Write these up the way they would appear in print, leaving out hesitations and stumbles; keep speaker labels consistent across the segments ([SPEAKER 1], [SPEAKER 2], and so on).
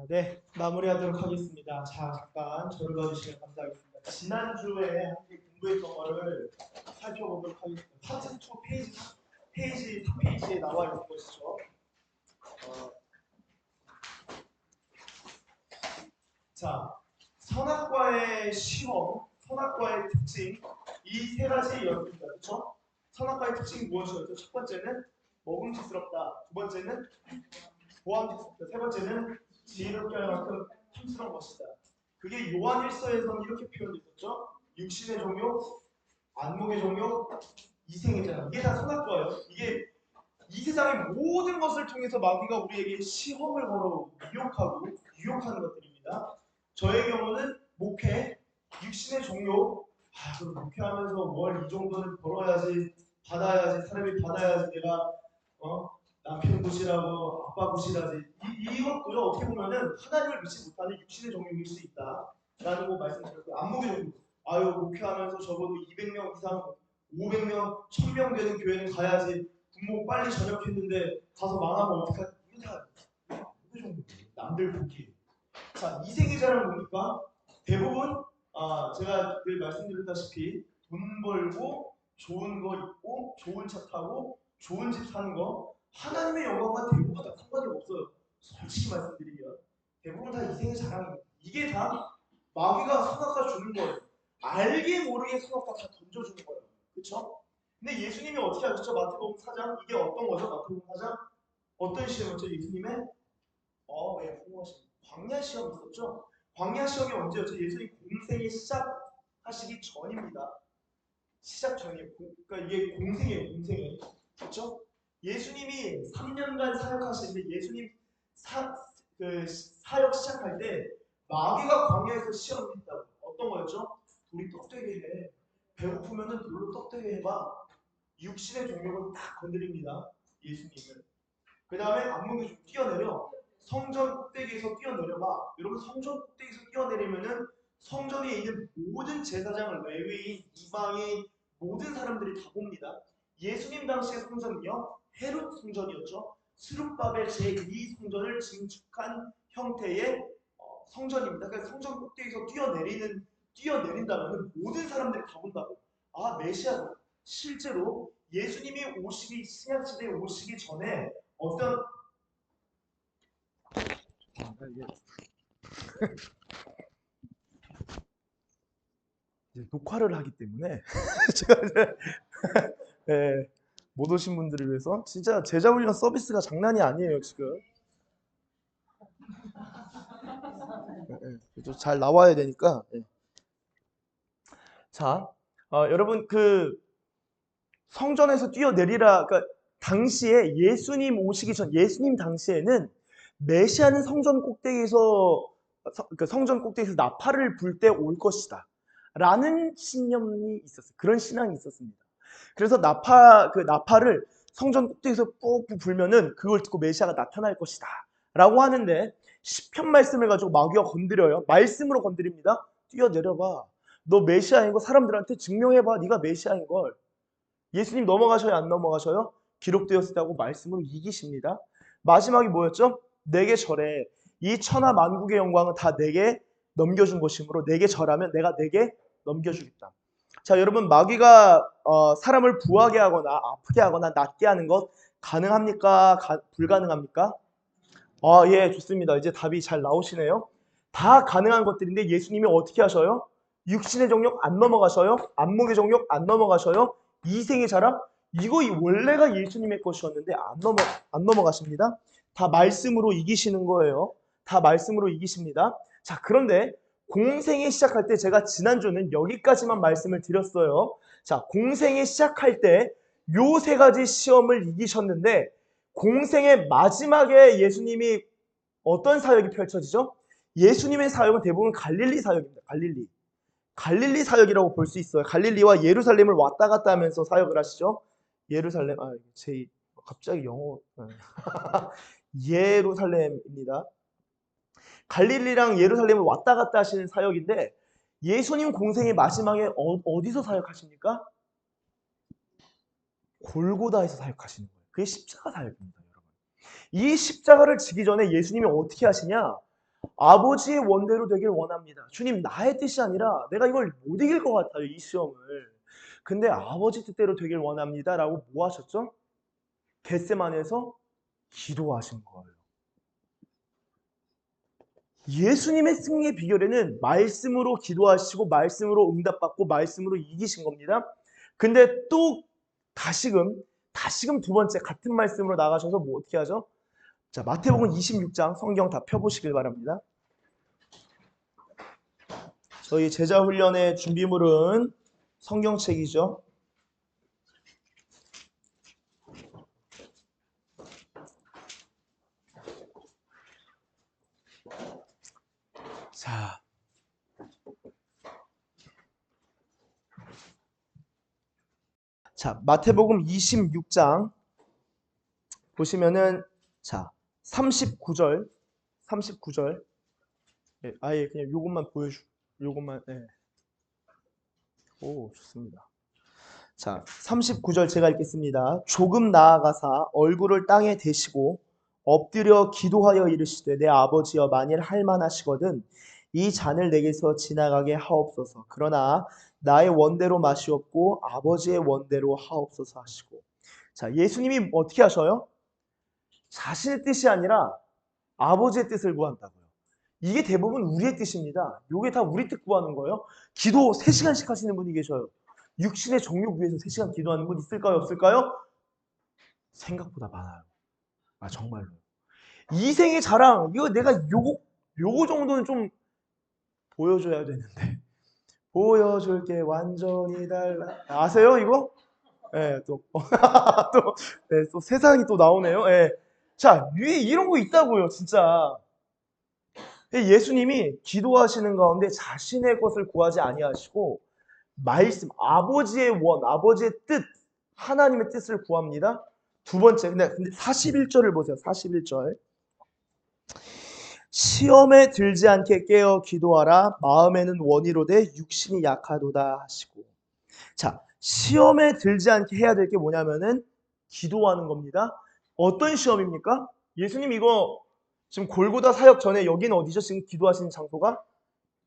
[SPEAKER 1] 네, 마무리하도록 하겠습니다. 자, 잠깐 저를 봐주시면 감사하겠습니다. 지난주에 함께 공부했던 거를 살펴보도록 하겠습니다. 파트 2 페이지 3페이지에 나와 있는 것이죠. 자, 선악과의 시험, 선악과의 특징, 이 세 가지였습니다. 그렇죠? 선악과의 특징이 무엇이었죠? 첫 번째는 먹음직스럽다. 두 번째는 보암직스럽다. 세 번째는 지혜롭게 할 만큼 탐스러운 것이다. 그게 요한 1서에서는 이렇게 표현됐었죠. 육신의 종욕, 안목의 종욕, 이생의 자랑. 이게 다 선악과예요. 이게 이 세상의 모든 것을 통해서 마귀가 우리에게 시험을 걸어 유혹하고 유혹하는 것들입니다. 저의 경우는 목회, 육신의 종욕. 그럼 목회하면서 뭘 이 정도는 벌어야지, 받아야지, 사람이 받아야지 내가 남편 굿이라고 아빠 굿이라지. 이것도요 어떻게 보면은 하나님을 믿지 못하는 육신의 종욕일 수 있다라는 거 말씀드렸고요. 안목의 종욕. 목회하면서 적어도 200명 이상, 500명, 1000명 되는 교회는 가야지. 부모 빨리 전역했는데 가서 망하면 어떡하지? 이거 다 안목의 종욕. 남들 보기. 자, 이세계자는 뭡니까? 대부분 제가 늘 말씀드렸다시피 돈 벌고 좋은 거 입고 좋은 차 타고 좋은 집 사는 거 하나님의 영광과 대부분 다 상관이 없어요. 솔직히 말씀드리면 대부분 다 이생의 자랑입니다. 이게 다 마귀가 선악과 주는 거예요. 알게 모르게 선악과 다 던져주는 거예요. 그렇죠? 근데 예수님이 어떻게 하셨죠? 마태복음 4장 이게 어떤 거죠? 마태복음 4장 어떤 시험이었죠? 예수님의 훌륭하신 광야 시험이 있었죠. 광야 시험이 언제였죠? 예수님 공생이 시작하시기 전입니다. 시작 전이에요. 그러니까 이게 공생이에요. 공생이. 그렇죠? 예수님이 3년간 사역하시는데 예수님 사역 시작할 때 마귀가 광야에서 시험을 했다고. 어떤 거였죠? 돌이 떡되게 해. 배고프면은 돌로 떡되게 해봐. 육신의 종력을 딱 건드립니다. 예수님은. 그 다음에 안목이 좀 뛰어내려. 성전 꼭대기에서 뛰어내려봐. 여러분 성전 꼭대기에서 뛰어내리면은 성전에 있는 모든 제사장을 레위인, 이방인 모든 사람들이 다 봅니다. 예수님 당시의 성전은요 헤롯 성전이었죠. 스룹바벨 제2 성전을 증축한 형태의 성전입니다. 그러니까 성전 꼭대기에서 뛰어내린다면 모든 사람들이 다 본다고. 메시아다. 실제로 예수님이 오시기 신약 시대에 오시기 전에 어떤 이제 녹화를 하기 때문에 제가 이제 못 오신 분들을 위해서 진짜 제자훈련 서비스가 장난이 아니에요 지금. 잘 나와야 되니까. 자, 여러분 그 성전에서 뛰어내리라. 그러니까 당시에 예수님 오시기 전 예수님 당시에는 메시아는 성전 꼭대기에서 그러니까 성전 꼭대기에서 나팔을 불 때 올 것이다. 라는 신념이 있었어요. 그런 신앙이 있었습니다. 그래서 나팔을 성전 꼭대기에서 꾹꾹 불면은 그걸 듣고 메시아가 나타날 것이다. 라고 하는데 시편 말씀을 가지고 마귀가 건드려요. 말씀으로 건드립니다. 뛰어내려봐. 너 메시아인 거 사람들한테 증명해봐. 네가 메시아인 걸. 예수님 넘어가셔요? 안 넘어가셔요? 기록되었다고 말씀으로 이기십니다. 마지막이 뭐였죠? 내게 절해. 이 천하 만국의 영광은 다 내게 넘겨준 것이므로 내게 절하면 내가 내게 넘겨주겠다. 자, 여러분 마귀가 사람을 부하게 하거나 아프게 하거나 낫게 하는 것 가능합니까? 불가능합니까? 예, 좋습니다. 이제 답이 잘 나오시네요. 다 가능한 것들인데 예수님이 어떻게 하셔요? 육신의 정욕 안 넘어가셔요? 안목의 정욕 안 넘어가셔요? 이생의 자랑? 이거 원래가 예수님의 것이었는데 안 넘어가십니다. 다 말씀으로 이기시는 거예요. 다 말씀으로 이기십니다. 자, 그런데 공생에 시작할 때 제가 지난주는 여기까지만 말씀을 드렸어요. 자, 공생에 시작할 때 요 세 가지 시험을 이기셨는데 공생의 마지막에 예수님이 어떤 사역이 펼쳐지죠? 예수님의 사역은 대부분 갈릴리 사역입니다. 갈릴리 사역이라고 볼 수 있어요. 갈릴리와 예루살렘을 왔다 갔다 하면서 사역을 하시죠. 예루살렘, 갑자기 영어. 예루살렘입니다. 갈릴리랑 예루살렘을 왔다 갔다 하시는 사역인데 예수님 공생의 마지막에 어디서 사역하십니까? 골고다에서 사역하시는 거예요. 그게 십자가 사역입니다, 여러분. 이 십자가를 지기 전에 예수님이 어떻게 하시냐? 아버지의 원대로 되길 원합니다. 주님, 나의 뜻이 아니라 내가 이걸 못 이길 것 같아요, 이 시험을. 근데 아버지 뜻대로 되길 원합니다. 라고 뭐 하셨죠? 겟세마네에서 기도하신 거예요. 예수님의 승리의 비결에는 말씀으로 기도하시고 말씀으로 응답받고 말씀으로 이기신 겁니다. 근데 또 다시금 두 번째 같은 말씀으로 나가셔서 뭐 어떻게 하죠? 자, 마태복음 26장 성경 다 펴보시길 바랍니다. 저희 제자 훈련의 준비물은 성경책이죠. 자, 마태복음 26장 보시면은 자, 39절 예, 아예 그냥 요것만 요것만 예. 오, 좋습니다. 자, 39절 제가 읽겠습니다. 조금 나아가사 얼굴을 땅에 대시고 엎드려 기도하여 이르시되 내 아버지여 만일 할만하시거든 이 잔을 내게서 지나가게 하옵소서. 그러나 나의 원대로 마시옵고 아버지의 원대로 하옵소서 하시고. 자, 예수님이 어떻게 하셔요? 자신의 뜻이 아니라 아버지의 뜻을 구한다고요. 이게 대부분 우리의 뜻입니다. 이게 다 우리 뜻 구하는 거예요. 기도 3시간씩 하시는 분이 계셔요. 육신의 정욕 위해서 3시간 기도하는 분 있을까요? 없을까요? 생각보다 많아요. 아, 정말로. 이생의 자랑, 이거 내가 요거 정도는 좀 보여줘야 되는데. 보여줄게 완전히 달라. 아세요, 이거? 예, 또, 또, 네, 또 세상이 또 나오네요. 예. 자, 위에 이런 거 있다고요, 진짜. 예수님이 기도하시는 가운데 자신의 것을 구하지 아니하시고 말씀, 아버지의 원, 아버지의 뜻, 하나님의 뜻을 구합니다. 두 번째, 근데 41절을 보세요. 41절. 시험에 들지 않게 깨어 기도하라. 마음에는 원이로되 육신이 약하도다 하시고. 자, 시험에 들지 않게 해야 될 게 뭐냐면은 기도하는 겁니다. 어떤 시험입니까? 예수님 이거 지금 골고다 사역 전에 여기는 어디죠? 지금 기도하시는 장소가?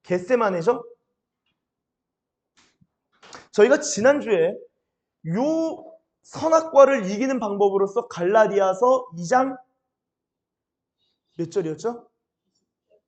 [SPEAKER 1] 겟세마네죠? 저희가 지난주에 요 선악과를 이기는 방법으로서 갈라디아서 2장 몇 절이었죠?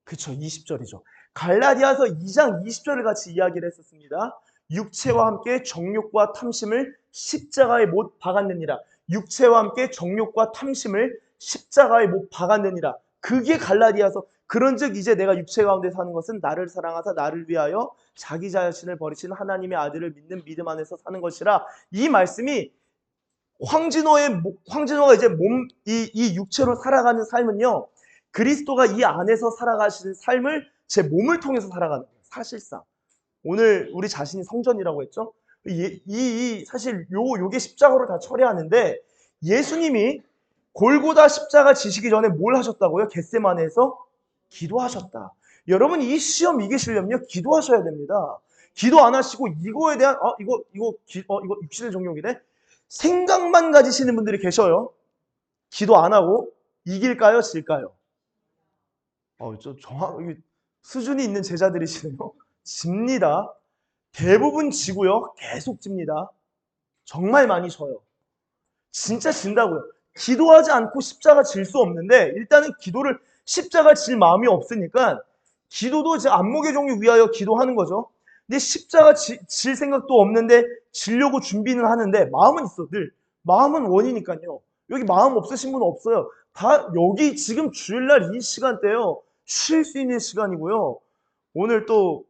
[SPEAKER 1] 그쵸, 20절이죠. 갈라디아서 2장 20절을 같이 이야기를 했었습니다. 육체와 함께 정욕과 탐심을 십자가에 못 박았느니라. 육체와 함께 정욕과 탐심을 십자가에 못 박았느니라. 그게 갈라디아서. 그런즉 이제 내가 육체 가운데 사는 것은 나를 사랑하사 나를 위하여 자기 자신을 버리신 하나님의 아들을 믿는 믿음 안에서 사는 것이라. 이 말씀이 황진호가 이제 이 육체로 살아가는 삶은요, 그리스도가 이 안에서 살아가시는 삶을 제 몸을 통해서 살아가는 거예요. 사실상 오늘 우리 자신이 성전이라고 했죠. 사실 요게 십자가로 다 처리하는데 예수님이 골고다 십자가 지시기 전에 뭘 하셨다고요? 겟세마네에서 기도하셨다. 여러분 이 시험 이기시려면요 기도하셔야 됩니다. 기도 안 하시고 이거에 대한 이거 육신의 정욕이네. 생각만 가지시는 분들이 계셔요. 기도 안 하고 이길까요? 질까요? 수준이 있는 제자들이시네요. 집니다. 대부분 지고요. 계속 집니다. 정말 많이 져요. 진짜 진다고요. 기도하지 않고 십자가 질 수 없는데 일단은 기도를 십자가 질 마음이 없으니까 기도도 이제 안목의 종류 위하여 기도하는 거죠. 근데 십자가 질 생각도 없는데 지려고 준비는 하는데 마음은 있어 늘. 마음은 원이니까요. 여기 마음 없으신 분은 없어요. 다 여기 지금 주일날 이 시간대요. 쉴 수 있는 시간이고요. 오늘 또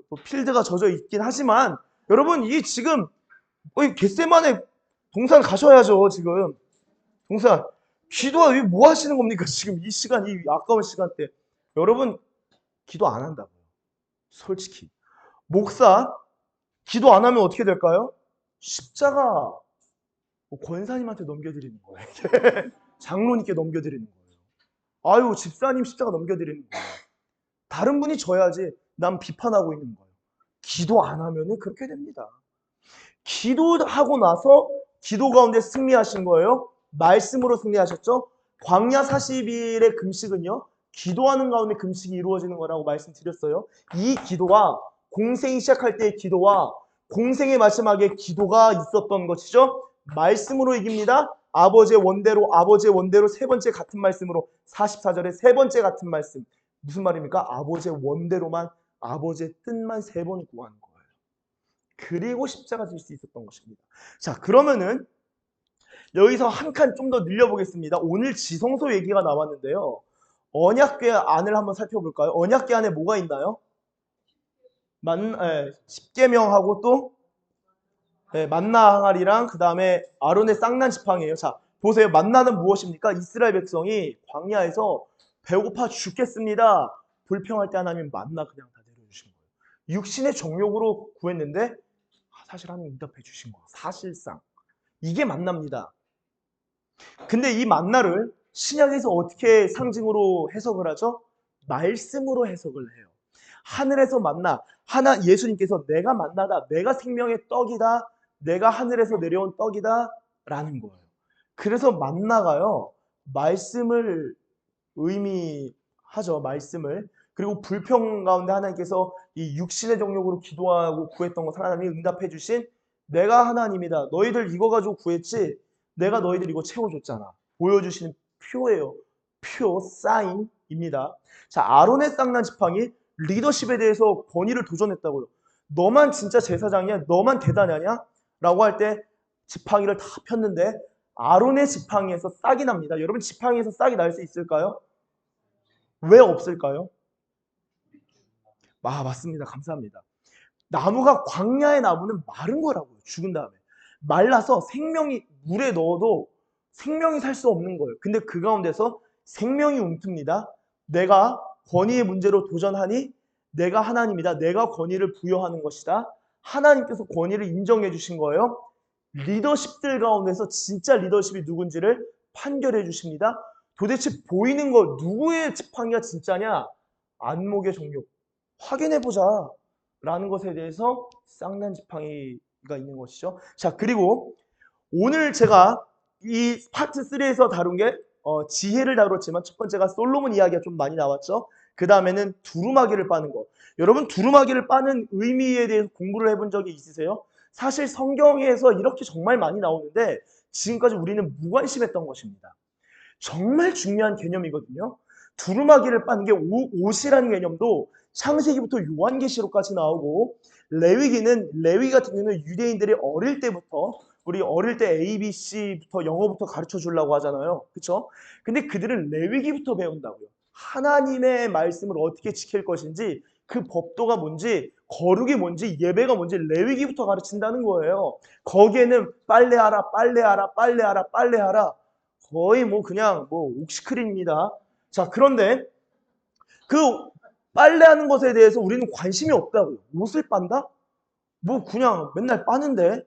[SPEAKER 1] 또 필드가 젖어 있긴 하지만 여러분 이 지금 겟세마네 동산 가셔야죠. 지금 동산 기도하 뭐 하시는 겁니까? 지금 이 시간 이 아까운 시간대 여러분 기도 안 한다고요. 솔직히 목사 기도 안 하면 어떻게 될까요? 십자가 권사님한테 넘겨드리는 거예요. 장로님께 넘겨드리는 거예요. 아유 집사님 십자가 넘겨드리는 거예요. 다른 분이 져야지 난 비판하고 있는 거예요. 기도 안 하면 그렇게 됩니다. 기도하고 나서 기도 가운데 승리하신 거예요. 말씀으로 승리하셨죠? 광야 40일의 금식은요. 기도하는 가운데 금식이 이루어지는 거라고 말씀드렸어요. 이 기도와 공생이 시작할 때의 기도와 공생의 마지막에 기도가 있었던 것이죠. 말씀으로 이깁니다. 아버지의 원대로 세 번째 같은 말씀으로 44절에 세 번째 같은 말씀. 무슨 말입니까? 아버지의 원대로만 아버지의 뜻만 세 번 구하는 거예요. 그리고 십자가 질 수 있었던 것입니다. 자, 그러면은 여기서 한 칸 좀 더 늘려보겠습니다. 오늘 지성소 얘기가 나왔는데요. 언약궤 안을 한번 살펴볼까요? 언약궤 안에 뭐가 있나요? 십계명하고 또 만나 항아리랑 그 다음에 아론의 쌍난 지팡이에요. 자, 보세요. 만나는 무엇입니까? 이스라엘 백성이 광야에서 배고파 죽겠습니다. 불평할 때 하나님 만나 그냥 다 내려주신 거예요. 육신의 정욕으로 구했는데 사실 하나님 응답해 주신 거예요. 사실상. 이게 만납니다. 근데 이 만나를 신약에서 어떻게 상징으로 해석을 하죠? 말씀으로 해석을 해요. 하늘에서 만나, 예수님께서 내가 만나다, 내가 생명의 떡이다, 내가 하늘에서 내려온 떡이다 라는 거예요. 그래서 만나가요, 말씀을 의미하죠. 말씀을. 그리고 불평 가운데 하나님께서 이 육신의 정욕으로 기도하고 구했던 것 하나님이 응답해 주신 내가 하나님이다. 너희들 이거 가지고 구했지? 내가 너희들 이거 채워줬잖아. 보여주시는 표예요. 표, 사인입니다. 자, 아론의 쌍난 지팡이 리더십에 대해서 권위를 도전했다고요. 너만 진짜 제사장이야? 너만 대단하냐? 라고 할 때 지팡이를 다 폈는데 아론의 지팡이에서 싹이 납니다. 여러분 지팡이에서 싹이 날 수 있을까요? 왜 없을까요? 맞습니다. 감사합니다. 나무가 광야의 나무는 마른 거라고요. 죽은 다음에. 말라서 생명이 물에 넣어도 생명이 살 수 없는 거예요. 근데 그 가운데서 생명이 움틉니다. 내가 권위의 문제로 도전하니 내가 하나님이다. 내가 권위를 부여하는 것이다. 하나님께서 권위를 인정해 주신 거예요. 리더십들 가운데서 진짜 리더십이 누군지를 판결해 주십니다. 도대체 보이는 거 누구의 지팡이가 진짜냐? 안목의 정욕. 확인해보자 라는 것에 대해서 쌍난 지팡이가 있는 것이죠. 자, 그리고 오늘 제가 이 파트 3에서 다룬 게 지혜를 다뤘지만 첫 번째가 솔로몬 이야기가 좀 많이 나왔죠. 그 다음에는 두루마기를 빠는 거. 여러분 두루마기를 빠는 의미에 대해서 공부를 해본 적이 있으세요? 사실 성경에서 이렇게 정말 많이 나오는데 지금까지 우리는 무관심했던 것입니다. 정말 중요한 개념이거든요. 두루마기를 빠는 게 옷이라는 개념도 창세기부터 요한계시록까지 나오고 레위 같은 경우는 유대인들이 어릴 때부터 우리 어릴 때 ABC부터 영어부터 가르쳐 주려고 하잖아요. 그렇죠? 근데 그들은 레위기부터 배운다고요. 하나님의 말씀을 어떻게 지킬 것인지 그 법도가 뭔지 거룩이 뭔지 예배가 뭔지 레위기부터 가르친다는 거예요. 거기에는 빨래하라 빨래하라 빨래하라 빨래하라 거의 그냥 옥시크린입니다. 자, 그런데 그 빨래하는 것에 대해서 우리는 관심이 없다고요. 옷을 빤다? 그냥 맨날 빠는데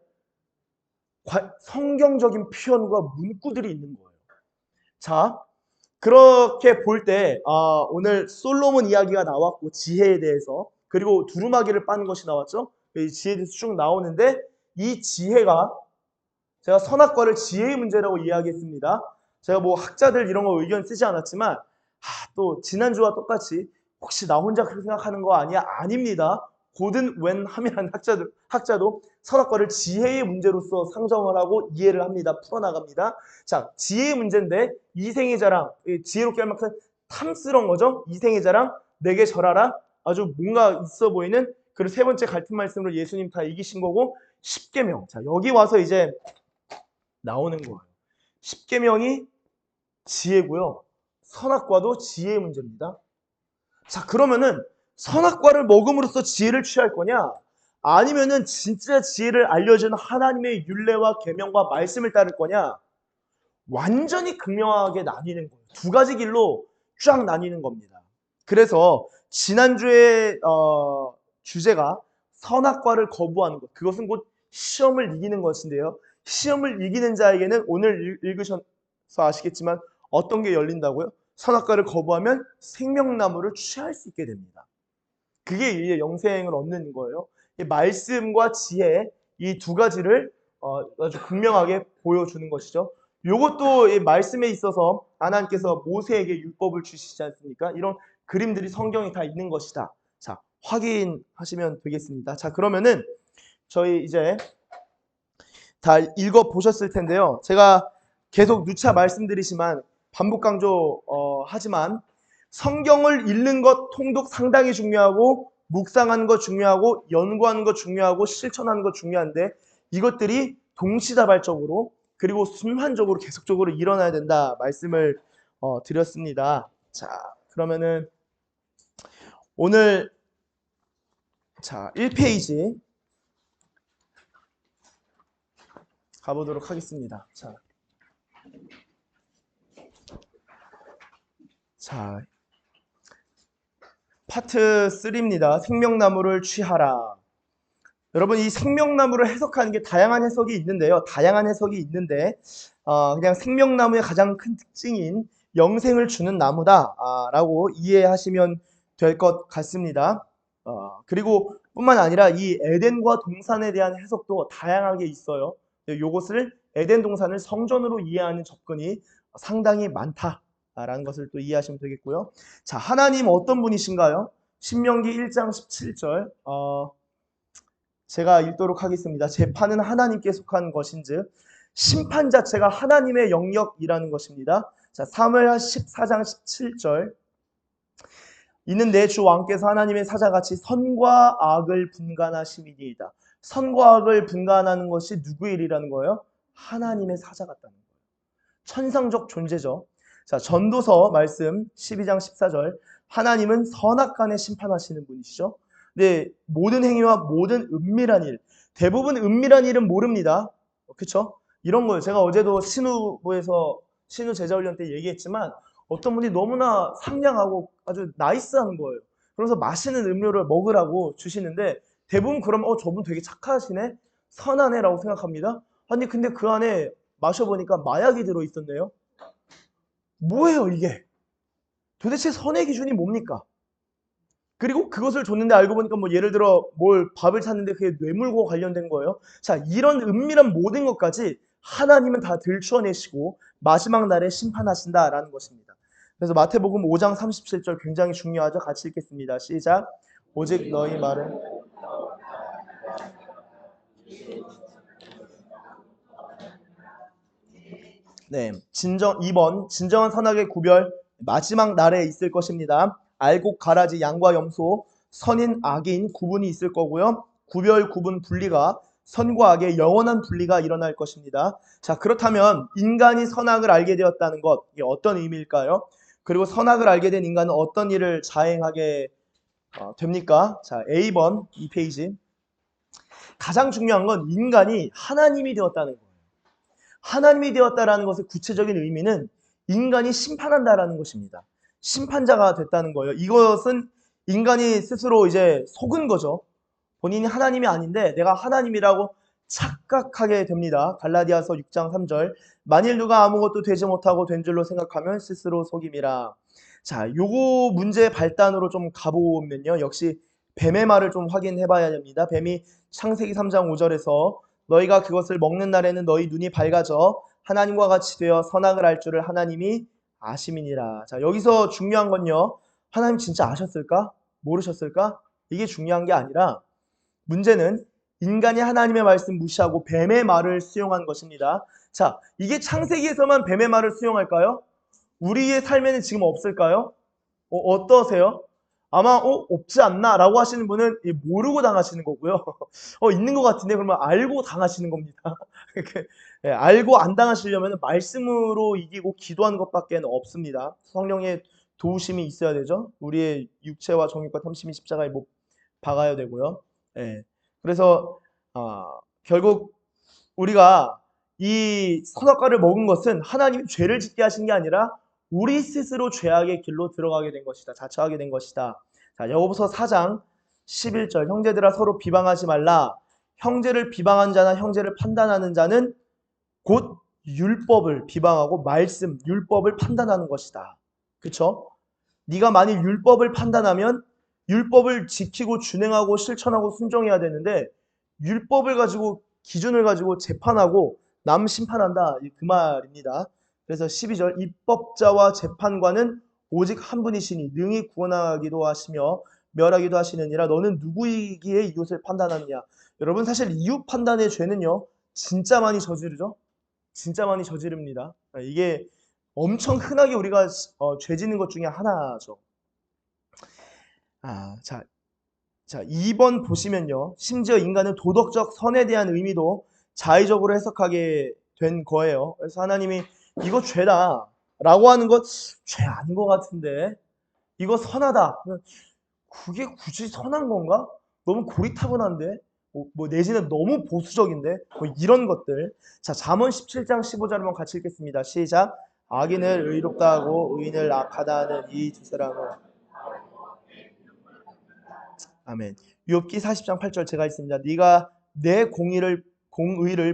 [SPEAKER 1] 성경적인 표현과 문구들이 있는 거예요. 자, 그렇게 볼 때 오늘 솔로몬 이야기가 나왔고 지혜에 대해서 그리고 두루마기를 빠는 것이 나왔죠. 이 지혜에 대해서 쭉 나오는데 이 지혜가 제가 선악과를 지혜의 문제라고 이야기했습니다. 제가 학자들 이런 거 의견 쓰지 않았지만 또 지난주와 똑같이 혹시 나 혼자 그렇게 생각하는 거 아니야? 아닙니다. 고든 웬 하미라는 학자도 선악과를 지혜의 문제로서 상정을 하고 이해를 합니다. 풀어나갑니다. 자, 지혜의 문제인데 이생의 자랑, 지혜롭게 할 만큼 탐스러운 거죠. 이생의 자랑, 내게 절하라. 아주 뭔가 있어 보이는 그리고 세 번째 같은 말씀으로 예수님 다 이기신 거고 십계명. 자, 여기 와서 이제 나오는 거예요. 십계명이 지혜고요. 선악과도 지혜의 문제입니다. 자, 그러면은 선악과를 먹음으로써 지혜를 취할 거냐? 아니면은 진짜 지혜를 알려주는 하나님의 율례와 계명과 말씀을 따를 거냐? 완전히 극명하게 나뉘는 거예요. 두 가지 길로 쫙 나뉘는 겁니다. 그래서 지난주에 주제가 선악과를 거부하는 것. 그것은 곧 시험을 이기는 것인데요. 시험을 이기는 자에게는 오늘 읽으셔서 아시겠지만 어떤 게 열린다고요? 선악과를 거부하면 생명나무를 취할 수 있게 됩니다. 그게 이제 영생을 얻는 거예요. 이 말씀과 지혜 이 두 가지를 아주 극명하게 보여주는 것이죠. 요것도 이 말씀에 있어서 하나님께서 모세에게 율법을 주시지 않습니까? 이런 그림들이 성경에 다 있는 것이다. 자, 확인하시면 되겠습니다. 자, 그러면은 저희 이제 다 읽어 보셨을 텐데요. 제가 계속 누차 말씀드리지만 반복 강조 하지만 성경을 읽는 것 통독 상당히 중요하고 묵상하는 것 중요하고 연구하는 것 중요하고 실천하는 것 중요한데 이것들이 동시다발적으로 그리고 순환적으로 계속적으로 일어나야 된다 말씀을 드렸습니다. 자, 그러면은 오늘 자 1페이지 가보도록 하겠습니다. 자, 파트 3입니다. 생명나무를 취하라. 여러분 이 생명나무를 해석하는 게 다양한 해석이 있는데요. 다양한 해석이 있는데 그냥 생명나무의 가장 큰 특징인 영생을 주는 나무다라고 이해하시면 될 것 같습니다. 그리고 뿐만 아니라 이 에덴과 동산에 대한 해석도 다양하게 있어요. 이것을 에덴 동산을 성전으로 이해하는 접근이 상당히 많다라는 것을 또 이해하시면 되겠고요. 자, 하나님 어떤 분이신가요? 신명기 1장 17절 제가 읽도록 하겠습니다. 재판은 하나님께 속한 것인즉 심판 자체가 하나님의 영역이라는 것입니다. 자, 사무엘 14장 17절 이는 내 주 왕께서 하나님의 사자같이 선과 악을 분간하심이니이다. 선과 악을 분간하는 것이 누구의 일이라는 거예요? 하나님의 사자 같다는 거예요. 천상적 존재죠. 자, 전도서 말씀 12장 14절 하나님은 선악간에 심판하시는 분이시죠. 네, 모든 행위와 모든 은밀한 일 대부분 은밀한 일은 모릅니다. 그렇죠? 이런 거예요. 제가 어제도 신우부에서 신우 제자훈련 때 얘기했지만 어떤 분이 너무나 상냥하고 아주 나이스한 거예요. 그래서 맛있는 음료를 먹으라고 주시는데 대부분 그러면 저분 되게 착하시네? 선하네? 라고 생각합니다. 아니 근데 그 안에 마셔보니까 마약이 들어있었네요. 뭐예요 이게? 도대체 선의 기준이 뭡니까? 그리고 그것을 줬는데 알고 보니까 뭐 예를 들어 뭘 밥을 샀는데 그게 뇌물과 관련된 거예요. 자, 이런 은밀한 모든 것까지 하나님은 다 들추어내시고 마지막 날에 심판하신다라는 것입니다. 그래서 마태복음 5장 37절 굉장히 중요하죠. 같이 읽겠습니다. 시작. 오직 너희 말은 네, 2번 진정한 선악의 구별 마지막 날에 있을 것입니다. 알곡 가라지 양과 염소 선인 악인 구분이 있을 거고요. 구별 구분 분리가 선과 악의 영원한 분리가 일어날 것입니다. 자, 그렇다면 인간이 선악을 알게 되었다는 것 이게 어떤 의미일까요? 그리고 선악을 알게 된 인간은 어떤 일을 자행하게 됩니까? 자, A번 2페이지 가장 중요한 건 인간이 하나님이 되었다는 거예요. 하나님이 되었다라는 것의 구체적인 의미는 인간이 심판한다라는 것입니다. 심판자가 됐다는 거예요. 이것은 인간이 스스로 이제 속은 거죠. 본인이 하나님이 아닌데 내가 하나님이라고 착각하게 됩니다. 갈라디아서 6장 3절 만일 누가 아무것도 되지 못하고 된 줄로 생각하면 스스로 속임이라. 자, 요거 문제의 발단으로 좀 가보면요. 역시 뱀의 말을 좀 확인해 봐야 됩니다. 뱀이 창세기 3장 5절에서 너희가 그것을 먹는 날에는 너희 눈이 밝아져 하나님과 같이 되어 선악을 알 줄을 하나님이 아심이니라. 자, 여기서 중요한 건요. 하나님 진짜 아셨을까? 모르셨을까? 이게 중요한 게 아니라 문제는 인간이 하나님의 말씀 무시하고 뱀의 말을 수용한 것입니다. 자, 이게 창세기에서만 뱀의 말을 수용할까요? 우리의 삶에는 지금 없을까요? 어떠세요? 아마 없지 않나 라고 하시는 분은 모르고 당하시는 거고요. 있는 것 같은데 그러면 알고 당하시는 겁니다. 예, 알고 안 당하시려면 말씀으로 이기고 기도하는 것밖에 없습니다. 성령의 도우심이 있어야 되죠. 우리의 육체와 정욕과 탐심이 십자가에 못 박아야 되고요. 예, 그래서 결국 우리가 이 선악과를 먹은 것은 하나님이 죄를 짓게 하신 게 아니라 우리 스스로 죄악의 길로 들어가게 된 것이다. 자처하게 된 것이다. 자, 야고보서 4장 11절 형제들아 서로 비방하지 말라. 형제를 비방한 자나 형제를 판단하는 자는 곧 율법을 비방하고 말씀, 율법을 판단하는 것이다. 그렇죠? 네가 만일 율법을 판단하면 율법을 지키고 준행하고 실천하고 순종해야 되는데 율법을 가지고 기준을 가지고 재판하고 남 심판한다. 그 말입니다. 그래서 12절 입법자와 재판관은 오직 한 분이시니 능히 구원하기도 하시며 멸하기도 하시느니라. 너는 누구이기에 이웃을 판단하느냐. 여러분 사실 이웃 판단의 죄는요. 진짜 많이 저지르죠. 진짜 많이 저지릅니다. 이게 엄청 흔하게 우리가 죄 짓는 것 중에 하나죠. 자 2번 보시면요. 심지어 인간은 도덕적 선에 대한 의미도 자의적으로 해석하게 된 거예요. 그래서 하나님이 이거 죄다 라고 하는 것 죄 아닌 것 같은데 이거 선하다. 그게 굳이 선한 건가? 너무 고리타분한데? 뭐 내지는 너무 보수적인데? 뭐 이런 것들. 자, 잠언 17장 15절 한번 같이 읽겠습니다. 시작. 악인을 의롭다 하고 의인을 악하다 하는 이 두 사람은 아멘. 욥기 40장 8절 제가 있습니다. 네가 내 공의를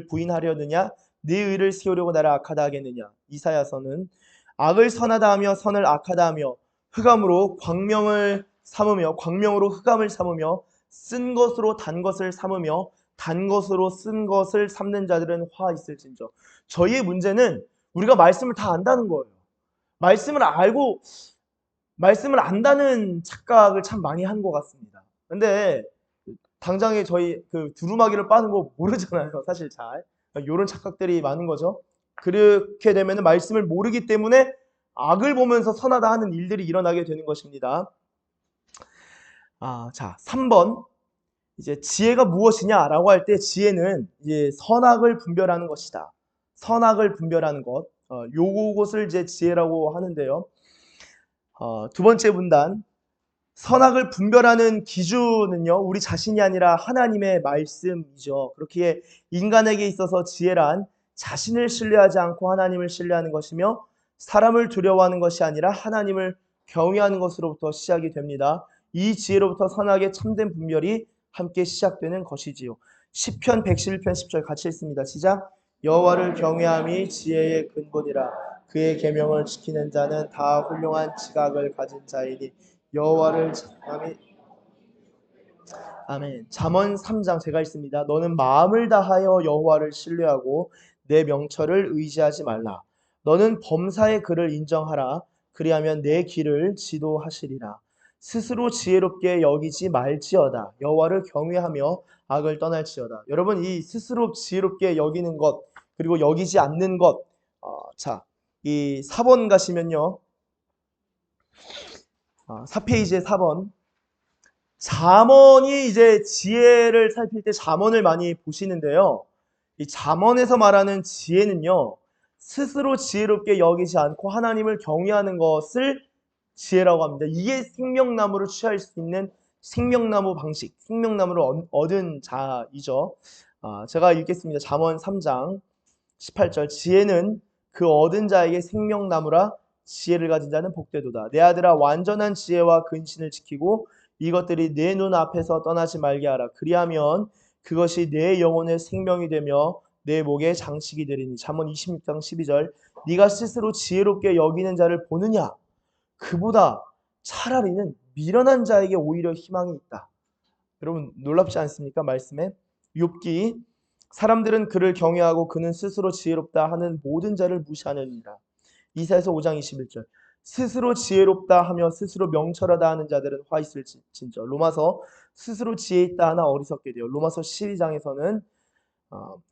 [SPEAKER 1] 부인하려느냐? 네 의를 세우려고 나를 악하다 하겠느냐? 이사야서는 악을 선하다 하며 선을 악하다 하며 흑암으로 광명으로 흑암을 삼으며 쓴 것으로 단 것을 삼으며 단 것으로 쓴 것을 삼는 자들은 화 있을진저. 저희의 문제는 우리가 말씀을 다 안다는 거예요. 말씀을 안다는 착각을 참 많이 한 것 같습니다. 근데 당장에 저희 그 두루마기를 빠는 거 모르잖아요. 사실 잘. 이런 착각들이 많은 거죠. 그렇게 되면 말씀을 모르기 때문에 악을 보면서 선하다 하는 일들이 일어나게 되는 것입니다. 자, 3번. 이제 지혜가 무엇이냐라고 할 때 지혜는 이제 선악을 분별하는 것이다. 선악을 분별하는 것. 요것을 이제 지혜라고 하는데요. 두 번째 문단. 선악을 분별하는 기준은요, 우리 자신이 아니라 하나님의 말씀이죠. 그렇기에 인간에게 있어서 지혜란 자신을 신뢰하지 않고 하나님을 신뢰하는 것이며 사람을 두려워하는 것이 아니라 하나님을 경외하는 것으로부터 시작이 됩니다. 이 지혜로부터 선악의 참된 분별이 함께 시작되는 것이지요. 시편 111편 10절 같이 읽습니다. 시작. 여호와를 경외함이 지혜의 근본이라 그의 계명을 지키는 자는 다 훌륭한 지각을 가진 자이니 여호와를 경외함이 아멘. 잠언 3장 제가 읽습니다. 너는 마음을 다하여 여호와를 신뢰하고 내 명철을 의지하지 말라. 너는 범사의 그를 인정하라. 그리하면 내 길을 지도하시리라. 스스로 지혜롭게 여기지 말지어다. 여호와를 경외하며 악을 떠날지어다. 여러분 이 스스로 지혜롭게 여기는 것 그리고 여기지 않는 것 이 4번 가시면요. 4페이지에 4번 잠언이 이제 지혜를 살필 때 잠언을 많이 보시는데요. 이 잠언에서 말하는 지혜는요. 스스로 지혜롭게 여기지 않고 하나님을 경외하는 것을 지혜라고 합니다. 이게 생명나무를 취할 수 있는 생명나무 방식, 생명나무를 얻은 자이죠. 제가 읽겠습니다. 잠언 3장 18절 지혜는 그 얻은 자에게 생명나무라 지혜를 가진 자는 복되도다. 내 아들아 완전한 지혜와 근신을 지키고 이것들이 내 눈 앞에서 떠나지 말게 하라. 그리하면 그것이 내 영혼의 생명이 되며 내 목의 장식이 되리니. 잠언 26장 12절 네가 스스로 지혜롭게 여기는 자를 보느냐? 그보다 차라리는 미련한 자에게 오히려 희망이 있다. 여러분 놀랍지 않습니까? 말씀에 욥기 사람들은 그를 경외하고 그는 스스로 지혜롭다 하는 모든 자를 무시하느니라. 이사야서 5장 21절 스스로 지혜롭다 하며 스스로 명철하다 하는 자들은 화 있을진저. 로마서 스스로 지혜 있다 하나 어리석게 되어. 로마서 12장에서는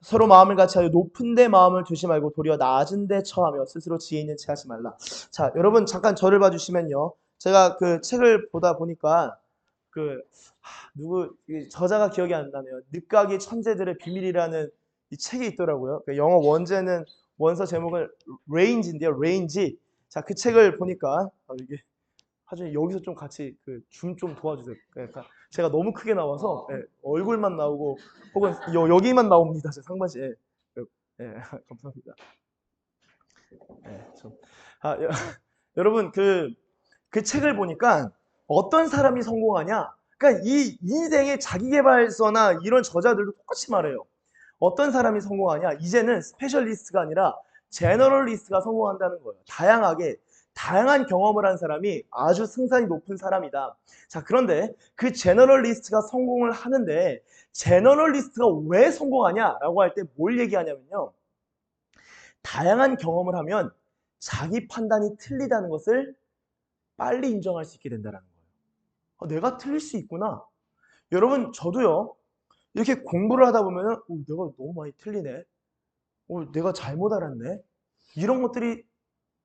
[SPEAKER 1] 서로 마음을 같이하여 높은 데 마음을 두지 말고 도리어 낮은 데 처하며 스스로 지혜 있는 체 하지 말라. 자, 여러분 잠깐 저를 봐주시면요. 제가 그 책을 보다 보니까 저자가 기억이 안 나네요. 늦가기 천재들의 비밀이라는 이 책이 있더라고요. 영어 원제는 원서 제목은 레인지인데요. 레인지. 자, 그 책을 보니까 이게 하중에 여기서 좀 같이 줌 좀 도와주세요. 그러니까 제가 너무 크게 나와서 얼굴만 나오고 혹은 여기만 나옵니다. 제 상반신. 감사합니다. 여러분 그 책을 보니까 어떤 사람이 성공하냐? 그러니까 이 인생의 자기계발서나 이런 저자들도 똑같이 말해요. 어떤 사람이 성공하냐? 이제는 스페셜리스트가 아니라 제너럴리스트가 성공한다는 거예요. 다양한 경험을 한 사람이 아주 승산이 높은 사람이다. 자, 그런데 그 제너럴리스트가 성공을 하는데 제너럴리스트가 왜 성공하냐라고 할 때 뭘 얘기하냐면요.
[SPEAKER 2] 다양한 경험을 하면 자기 판단이 틀리다는 것을 빨리 인정할 수 있게 된다는 거예요. 내가 틀릴 수 있구나. 여러분, 저도요. 이렇게 공부를 하다 보면은 내가 너무 많이 틀리네. 내가 잘못 알았네. 이런 것들이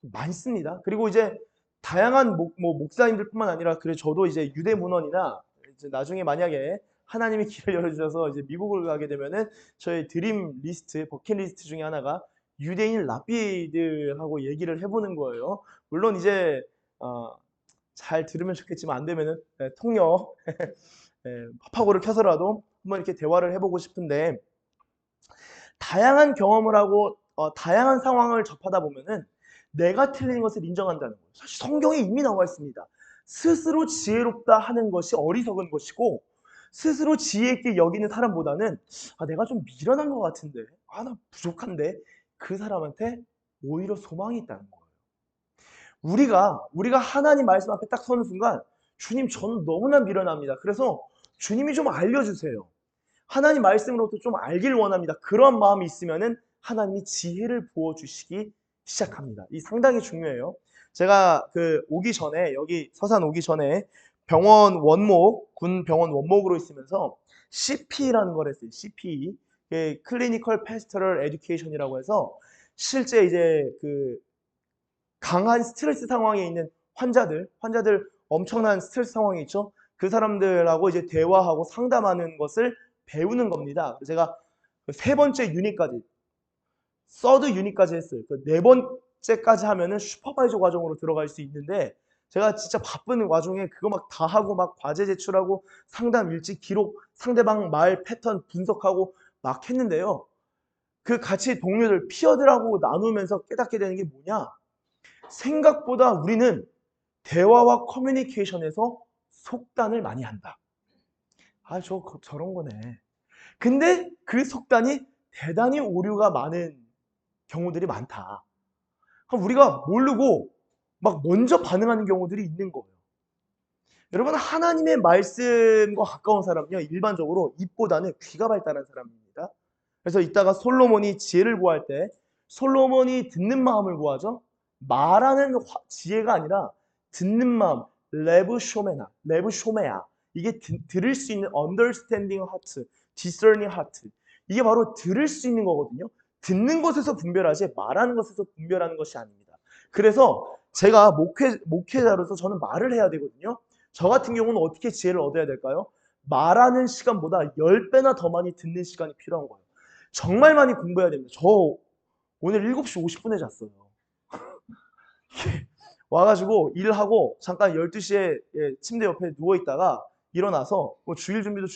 [SPEAKER 2] 많습니다. 그리고 이제 다양한 목사님들뿐만 아니라 그래 저도 이제 유대문헌이나 이제 나중에 만약에 하나님이 길을 열어주셔서 이제 미국을 가게 되면은 저의 드림 리스트, 버킷리스트 중에 하나가 유대인 랍비들하고 얘기를 해보는 거예요. 물론 이제 잘 들으면 좋겠지만 안 되면은 통역 파파고를 켜서라도 한번 이렇게 대화를 해보고 싶은데 다양한 경험을 하고 다양한 상황을 접하다 보면은 내가 틀린 것을 인정한다는 거예요. 사실 성경에 이미 나와 있습니다. 스스로 지혜롭다 하는 것이 어리석은 것이고 스스로 지혜 있게 여기는 사람보다는 내가 좀 미련한 것 같은데 나 부족한데 그 사람한테 오히려 소망이 있다는 거예요. 우리가 하나님 말씀 앞에 딱 서는 순간 주님 저는 너무나 미련합니다. 그래서 주님이 좀 알려주세요. 하나님 말씀으로부터 좀 알길 원합니다. 그런 마음이 있으면은 하나님이 지혜를 부어주시기 시작합니다. 이 상당히 중요해요. 제가 오기 전에 여기 서산 오기 전에 병원 원목 군 병원 원목으로 있으면서 CP라는 걸 했어요. CP 클리니컬 패스토럴 에듀케이션이라고 해서 실제 이제 강한 스트레스 상황에 있는 환자들 엄청난 스트레스 상황이 있죠. 그 사람들하고 이제 대화하고 상담하는 것을 배우는 겁니다. 제가 세 번째 유닛까지, 서드 유닛까지 했어요. 네 번째까지 하면은 슈퍼바이저 과정으로 들어갈 수 있는데 제가 진짜 바쁜 와중에 그거 막 다 하고 막 과제 제출하고 상담 일지 기록, 상대방 말 패턴 분석하고 막 했는데요. 그 같이 동료들, 피어들하고 나누면서 깨닫게 되는 게 뭐냐? 생각보다 우리는 대화와 커뮤니케이션에서 속단을 많이 한다. 저런 거네. 근데 그 속단이 대단히 오류가 많은 경우들이 많다. 그럼 우리가 모르고 막 먼저 반응하는 경우들이 있는 거예요. 여러분, 하나님의 말씀과 가까운 사람은요, 일반적으로 입보다는 귀가 발달한 사람입니다. 그래서 이따가 솔로몬이 지혜를 구할 때 솔로몬이 듣는 마음을 구하죠. 말하는 지혜가 아니라 듣는 마음, 레브쇼메야. 이게 들을 수 있는 understanding heart, discerning heart. 이게 바로 들을 수 있는 거거든요. 듣는 것에서 분별하지 말하는 것에서 분별하는 것이 아닙니다. 그래서 제가 목회자로서 저는 말을 해야 되거든요. 저 같은 경우는 어떻게 지혜를 얻어야 될까요? 말하는 시간보다 10배나 더 많이 듣는 시간이 필요한 거예요. 정말 많이 공부해야 됩니다. 저 오늘 7시 50분에 잤어요. 와가지고 일하고 잠깐 12시에 침대 옆에 누워있다가 일어나서 주일 준비도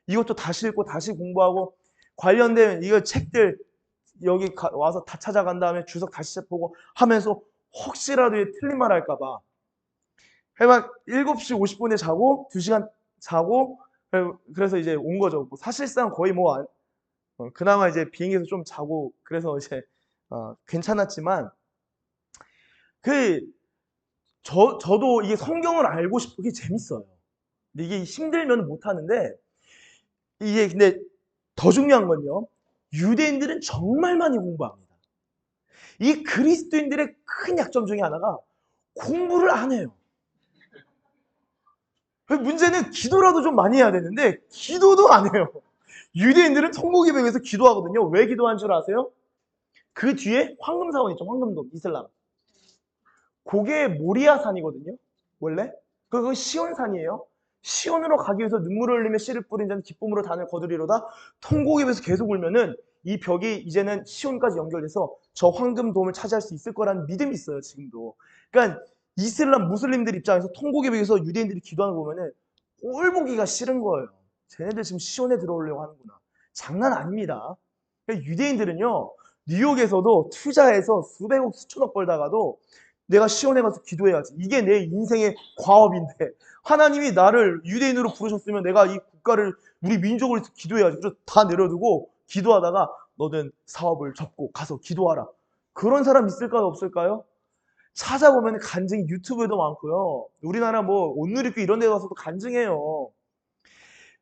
[SPEAKER 2] 이것도 다시 읽고 다시 공부하고 관련된 이거 책들 여기 와서 다 찾아간 다음에 주석 다시 보고 하면서 혹시라도 틀린 말 할까봐 해막 7시 50분에 자고 2시간 자고 그래서 이제 온 거죠. 사실상 거의 그나마 이제 비행기에서 좀 자고 그래서 이제 괜찮았지만 저도 이게 성경을 알고 싶은 게 재밌어요. 근데 이게 힘들면 못 하는데 이게 근데 더 중요한 건요. 유대인들은 정말 많이 공부합니다. 이 그리스도인들의 큰 약점 중에 하나가 공부를 안 해요. 문제는 기도라도 좀 많이 해야 되는데 기도도 안 해요. 유대인들은 천국예배에서 기도하거든요. 왜 기도한 줄 아세요? 그 뒤에 황금사원 있죠. 황금돔, 이슬람. 그게 모리아산이거든요. 원래. 그거 시온산이에요. 시온으로 가기 위해서 눈물을 흘리며 씨를 뿌린 자는 기쁨으로 단을 거두리로다. 통곡에서 계속 울면은 이 벽이 이제는 시온까지 연결돼서 저 황금돔을 차지할 수 있을 거라는 믿음이 있어요. 지금도. 그러니까 이슬람 무슬림들 입장에서 통곡에 비해서 유대인들이 기도하는 거 보면은 꼴보기가 싫은 거예요. 쟤네들 지금 시온에 들어오려고 하는구나. 장난 아닙니다. 그러니까 유대인들은요. 뉴욕에서도 투자해서 수백억 수천억 벌다가도 내가 시온에 가서 기도해야지. 이게 내 인생의 과업인데 하나님이 나를 유대인으로 부르셨으면 내가 이 국가를 우리 민족을 위해서 기도해야지. 그래서 다 내려두고 기도하다가 너는 사업을 접고 가서 기도하라. 그런 사람 있을까요? 없을까요? 찾아보면 간증 유튜브에도 많고요. 우리나라 옷 누리교 이런 데 가서도 간증해요.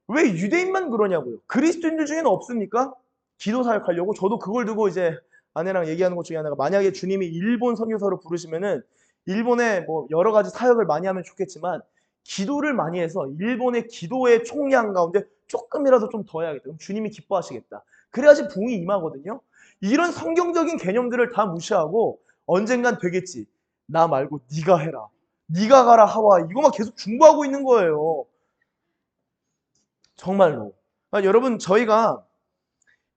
[SPEAKER 2] 왜 유대인만 그러냐고요. 그리스도인들 중에는 없습니까? 기도 사역하려고. 저도 그걸 두고 이제 아내랑 얘기하는 것 중에 하나가 만약에 주님이 일본 선교사로 부르시면은 일본에 뭐 여러 가지 사역을 많이 하면 좋겠지만 기도를 많이 해서 일본의 기도의 총량 가운데 조금이라도 좀 더 해야겠다. 그럼 주님이 기뻐하시겠다. 그래야지 부흥이 임하거든요. 이런 성경적인 개념들을 다 무시하고 언젠간 되겠지. 나 말고 네가 해라. 네가 가라 하와. 이거만 계속 중보하고 있는 거예요. 정말로. 여러분 저희가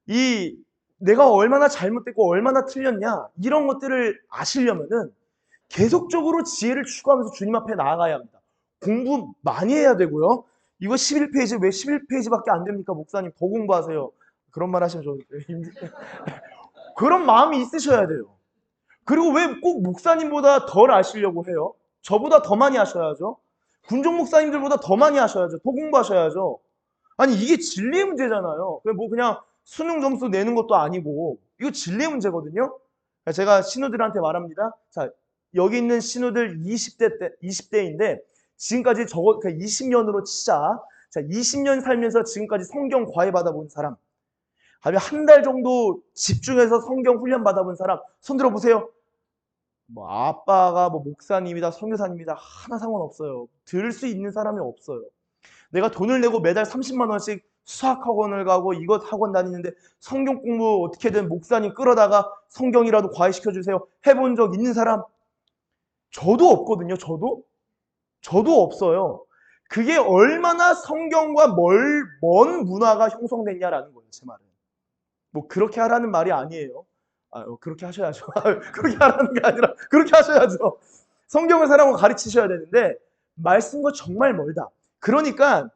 [SPEAKER 2] 이 내가 얼마나 잘못됐고 얼마나 틀렸냐 이런 것들을 아시려면은 계속적으로 지혜를 추구하면서 주님 앞에 나아가야 합니다. 공부 많이 해야 되고요. 이거 11페이지 왜 11페이지밖에 안 됩니까? 목사님 더 공부하세요. 그런 말 하시면 저 그런 마음이 있으셔야 돼요. 그리고 왜 꼭 목사님보다 덜 아시려고 해요? 저보다 더 많이 하셔야죠. 군종 목사님들보다 더 많이 하셔야죠. 더 공부하셔야죠. 아니 이게 진리의 문제잖아요. 뭐 그냥 수능 점수 내는 것도 아니고 이거 진리의 문제거든요. 제가 신우들한테 말합니다. 자, 여기 있는 신우들 20대인데 지금까지 저거 20년으로 치자. 자, 20년 살면서 지금까지 성경 과외 받아본 사람. 아니면 한 달 정도 집중해서 성경 훈련 받아본 사람 손 들어 보세요. 뭐 아빠가 뭐 목사님이다 선교사님이다 하나 상관없어요. 들을 수 있는 사람이 없어요. 내가 돈을 내고 매달 30만 원씩 수학학원을 가고 이것 학원 다니는데 성경 공부 어떻게든 목사님 끌어다가 성경이라도 과외시켜주세요. 해본 적 있는 사람? 저도 없거든요. 저도 없어요. 그게 얼마나 성경과 먼 문화가 형성됐냐라는 거예요. 제 말은. 뭐 그렇게 하라는 말이 아니에요. 그렇게 하셔야죠. 그렇게 하라는 게 아니라 그렇게 하셔야죠. 성경을 사람을 가르치셔야 되는데 말씀과 정말 멀다. 그러니까